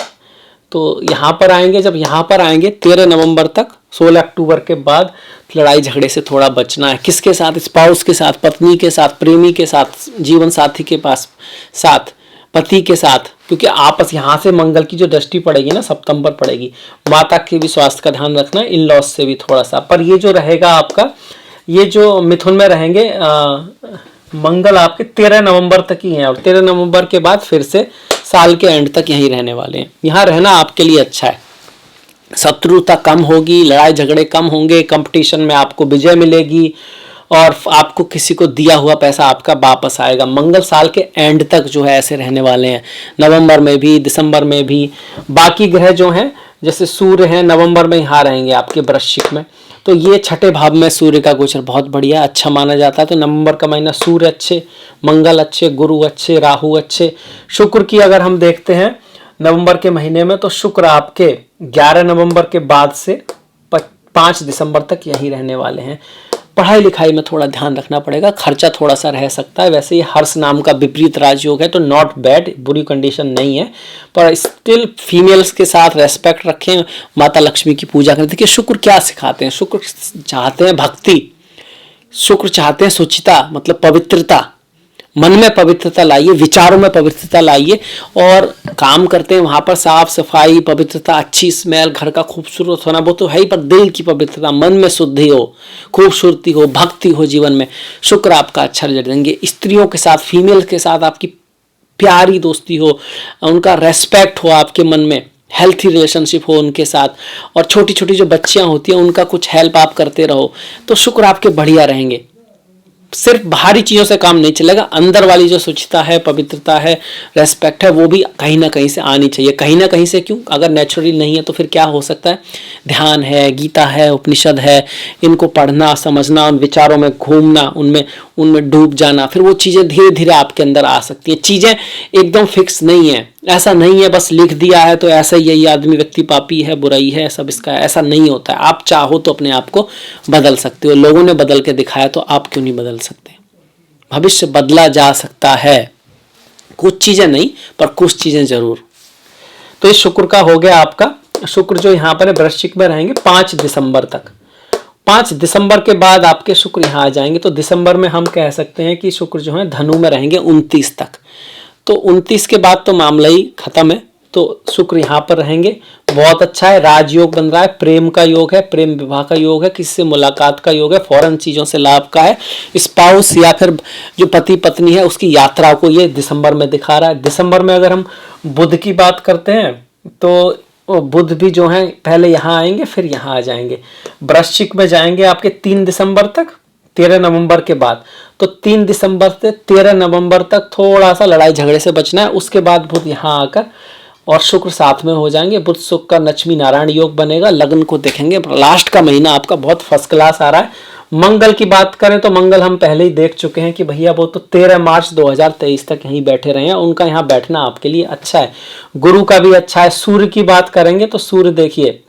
तो यहाँ पर आएंगे, जब यहाँ पर आएंगे 13 नवंबर तक, 16 अक्टूबर के बाद लड़ाई झगड़े से थोड़ा बचना है। किसके साथ? स्पाउस के साथ, पत्नी के साथ, प्रेमी के साथ, जीवन साथी के पास साथ, पति के साथ, क्योंकि आपस यहाँ से मंगल की जो दृष्टि पड़ेगी ना सप्तम पर पड़ेगी। माता के भी स्वास्थ्य का ध्यान रखना, इन लॉज से भी थोड़ा सा। पर ये जो रहेगा आपका, ये जो मिथुन में रहेंगे मंगल आपके 13 नवंबर तक ही हैं, और 13 नवंबर के बाद फिर से साल के एंड तक यहीं रहने वाले हैं। यहाँ रहना आपके लिए अच्छा है। शत्रुता कम होगी, लड़ाई झगड़े कम होंगे, कंपटीशन में आपको विजय मिलेगी, और आपको किसी को दिया हुआ पैसा आपका वापस आएगा। मंगल साल के एंड तक जो है ऐसे रहने वाले हैं, नवंबर में भी, दिसंबर में भी। बाकी ग्रह जो हैं जैसे सूर्य हैं नवंबर में यहाँ रहेंगे आपके वृश्चिक में, तो ये छठे भाव में सूर्य का गोचर बहुत बढ़िया अच्छा माना जाता है। तो नवंबर का महीना सूर्य अच्छे, मंगल अच्छे, गुरु अच्छे, राहु अच्छे। शुक्र की अगर हम देखते हैं नवंबर के महीने में, तो शुक्र आपके 11 नवंबर के बाद से 5 दिसंबर तक यहीं रहने वाले हैं। पढ़ाई लिखाई में थोड़ा ध्यान रखना पड़ेगा, खर्चा थोड़ा सा रह सकता है। वैसे ये हर्ष नाम का विपरीत राजयोग है तो नॉट बैड, बुरी कंडीशन नहीं है, पर स्टिल फीमेल्स के साथ रेस्पेक्ट रखें, माता लक्ष्मी की पूजा करें। देखिए शुक्र क्या सिखाते हैं, शुक्र चाहते हैं भक्ति, शुक्र चाहते हैं सुचिता, मतलब पवित्रता। मन में पवित्रता लाइए, विचारों में पवित्रता लाइए, और काम करते हैं वहां पर साफ सफाई, पवित्रता, अच्छी स्मेल, घर का खूबसूरत होना वो तो है ही, पर दिल की पवित्रता, मन में शुद्धि हो, खूबसूरती हो, भक्ति हो जीवन में, शुक्र आपका अच्छा रिजल्ट देंगे। स्त्रियों के साथ, फीमेल के साथ आपकी प्यारी दोस्ती हो, उनका रेस्पेक्ट हो आपके मन में, हेल्थी रिलेशनशिप हो उनके साथ, और छोटी छोटी जो बच्चियां होती हैं उनका कुछ हेल्प आप करते रहो, तो शुक्र आपके बढ़िया रहेंगे। सिर्फ बाहरी चीज़ों से काम नहीं चलेगा, अंदर वाली जो शुचिता है, पवित्रता है, रेस्पेक्ट है, वो भी कहीं ना कहीं से आनी चाहिए। कहीं ना कहीं से क्यों? अगर नेचुरली नहीं है तो फिर क्या हो सकता है? ध्यान है, गीता है, उपनिषद है, इनको पढ़ना, समझना, उन विचारों में घूमना, उनमें डूब जाना, फिर वो चीज़ें धीरे धीरे आपके अंदर आ सकती हैं। चीज़ें एकदम फिक्स नहीं है, ऐसा नहीं है बस लिख दिया है तो ऐसा ही ये आदमी व्यक्ति पापी है, बुराई है, सब इसका है, ऐसा नहीं होता है। आप चाहो तो अपने आप को बदल सकते हो। लोगों ने बदल के दिखाया तो आप क्यों नहीं बदल सकते? भविष्य बदला जा सकता है, कुछ चीजें नहीं पर कुछ चीजें जरूर। तो इस शुक्र का हो गया आपका। शुक्र जो यहाँ पर वृश्चिक में रहेंगे 5 दिसंबर तक। 5 दिसंबर के बाद आपके शुक्र यहाँ आ जाएंगे, तो दिसंबर में हम कह सकते हैं कि शुक्र जो है धनु में रहेंगे 29 तक। तो 29 के बाद तो मामला ही खत्म है, तो शुक्र यहाँ पर रहेंगे, बहुत अच्छा है। राजयोग बन रहा है, प्रेम का योग है, प्रेम विवाह का योग है, किसी से मुलाकात का योग है, फॉरेन चीज़ों से लाभ का है। स्पाउस या फिर जो पति पत्नी है उसकी यात्रा को ये दिसंबर में दिखा रहा है। दिसंबर में अगर हम बुध की बात करते हैं तो बुध भी जो है पहले यहाँ आएंगे फिर यहाँ आ जाएंगे, वृश्चिक में जाएंगे आपके 3 दिसंबर तक, 13 नवंबर के बाद। तो 3 दिसंबर से 13 नवंबर तक थोड़ा सा लड़ाई झगड़े से बचना है। उसके बाद बुध यहाँ आकर और शुक्र साथ में हो जाएंगे। बुध शुक्र का लक्ष्मी नारायण योग बनेगा, लग्न को देखेंगे। लास्ट का महीना आपका बहुत फर्स्ट क्लास आ रहा है। मंगल की बात करें तो मंगल हम पहले ही देख चुके हैं कि भैया वो तो 13 मार्च 2023 तक यहीं बैठे रहे हैं, उनका यहाँ बैठना आपके लिए अच्छा है। गुरु का भी अच्छा है। सूर्य की बात करेंगे तो सूर्य देखिए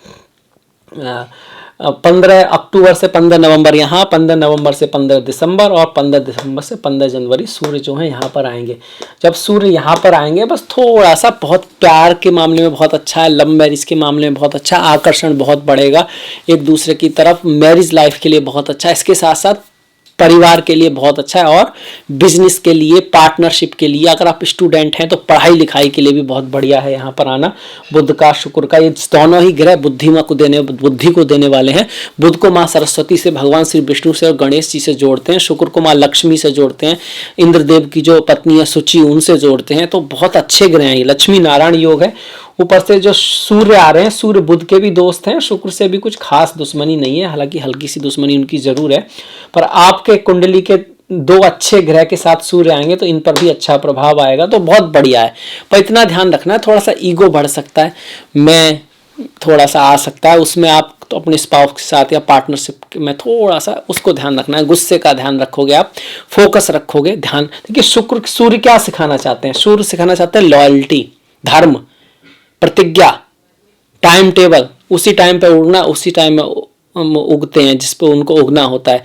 15 अक्टूबर से 15 नवंबर यहाँ, 15 नवंबर से 15 दिसंबर और 15 दिसंबर से 15 जनवरी सूर्य जो है यहाँ पर आएंगे। जब सूर्य यहाँ पर आएंगे, बस थोड़ा सा बहुत प्यार के मामले में बहुत अच्छा है, लव मैरिज के मामले में बहुत अच्छा, आकर्षण बहुत बढ़ेगा एक दूसरे की तरफ, मैरिज लाइफ के लिए बहुत अच्छा है, इसके साथ साथ परिवार के लिए बहुत अच्छा है, और बिजनेस के लिए, पार्टनरशिप के लिए, अगर आप स्टूडेंट हैं तो पढ़ाई लिखाई के लिए भी बहुत बढ़िया है यहाँ पर आना। बुध का, शुक्र का, ये दोनों ही ग्रह बुद्धि को देने वाले हैं। बुध को माँ सरस्वती से, भगवान श्री विष्णु से और गणेश जी से जोड़ते हैं। शुक्र को माँ लक्ष्मी से जोड़ते हैं, इंद्रदेव की जो पत्नी है सुचि उनसे जोड़ते हैं। तो बहुत अच्छे ग्रह हैं, ये लक्ष्मी नारायण योग है। ऊपर से जो सूर्य आ रहे हैं, सूर्य बुध के भी दोस्त हैं, शुक्र से भी कुछ खास दुश्मनी नहीं है, हालांकि हल्की सी दुश्मनी उनकी जरूर है, पर आपके कुंडली के दो अच्छे ग्रह के साथ सूर्य आएंगे तो इन पर भी अच्छा प्रभाव आएगा, तो बहुत बढ़िया है। पर इतना ध्यान रखना है, थोड़ा सा ईगो बढ़ सकता है, मैं थोड़ा सा आ सकता है उसमें, आप तो अपने स्पाउस के साथ या पार्टनरशिप में थोड़ा सा उसको ध्यान रखना है। गुस्से का ध्यान रखोगे, आप फोकस रखोगे, ध्यान। देखिए सूर्य क्या सिखाना चाहते हैं? सूर्य सिखाना चाहते हैं लॉयल्टी, धर्म, प्रतिज्ञा, टाइम टेबल, उसी टाइम पे उड़ना, उसी टाइम में उगते हैं जिस पे उनको उगना होता है।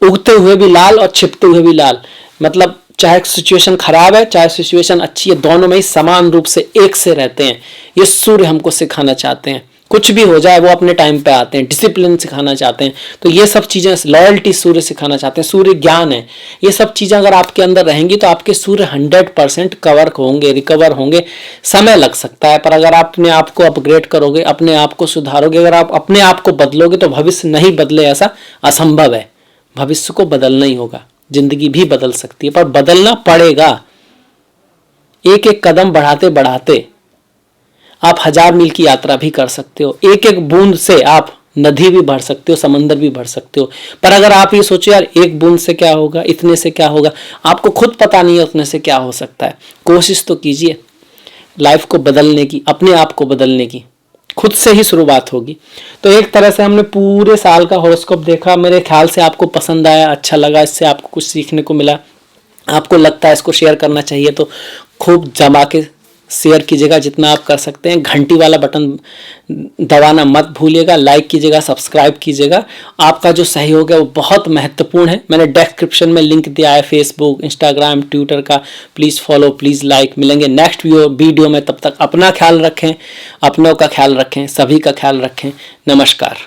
उगते हुए भी लाल और छिपते हुए भी लाल, मतलब चाहे सिचुएशन खराब है चाहे सिचुएशन अच्छी है, दोनों में ही समान रूप से एक से रहते हैं। ये सूर्य हमको सिखाना चाहते हैं, कुछ भी हो जाए वो अपने टाइम पे आते हैं, डिसिप्लिन सिखाना चाहते हैं। तो ये सब चीजें, लॉयल्टी सूर्य सिखाना चाहते हैं। सूर्य ज्ञान है, ये सब चीजें अगर आपके अंदर रहेंगी तो आपके सूर्य 100% कवर होंगे, रिकवर होंगे। समय लग सकता है, पर अगर आप अपने आप को अपग्रेड करोगे, अपने आप को सुधारोगे, अगर आप अपने आप को बदलोगे तो भविष्य नहीं बदले ऐसा असंभव है। भविष्य को बदलना ही होगा, जिंदगी भी बदल सकती है पर बदलना पड़ेगा। एक एक कदम बढ़ाते बढ़ाते आप 1000 मील की यात्रा भी कर सकते हो। एक एक बूंद से आप नदी भी भर सकते हो, समंदर भी भर सकते हो। पर अगर आप ये सोचो यार एक बूंद से क्या होगा, इतने से क्या होगा, आपको खुद पता नहीं है उतने से क्या हो सकता है। कोशिश तो कीजिए लाइफ को बदलने की, अपने आप को बदलने की, खुद से ही शुरुआत होगी। तो एक तरह से हमने पूरे साल का हॉरोस्कोप देखा। मेरे ख्याल से आपको पसंद आया, अच्छा लगा, इससे आपको कुछ सीखने को मिला। आपको लगता है इसको शेयर करना चाहिए तो खूब जमा के शेयर कीजिएगा जितना आप कर सकते हैं। घंटी वाला बटन दबाना मत भूलिएगा, लाइक कीजिएगा, सब्सक्राइब कीजिएगा। आपका जो सहयोग है वो बहुत महत्वपूर्ण है। मैंने डिस्क्रिप्शन में लिंक दिया है फेसबुक, इंस्टाग्राम, ट्विटर का, प्लीज़ फॉलो, प्लीज़ लाइक। मिलेंगे नेक्स्ट वीडियो में, तब तक अपना ख्याल रखें, अपनों का ख्याल रखें, सभी का ख्याल रखें। नमस्कार।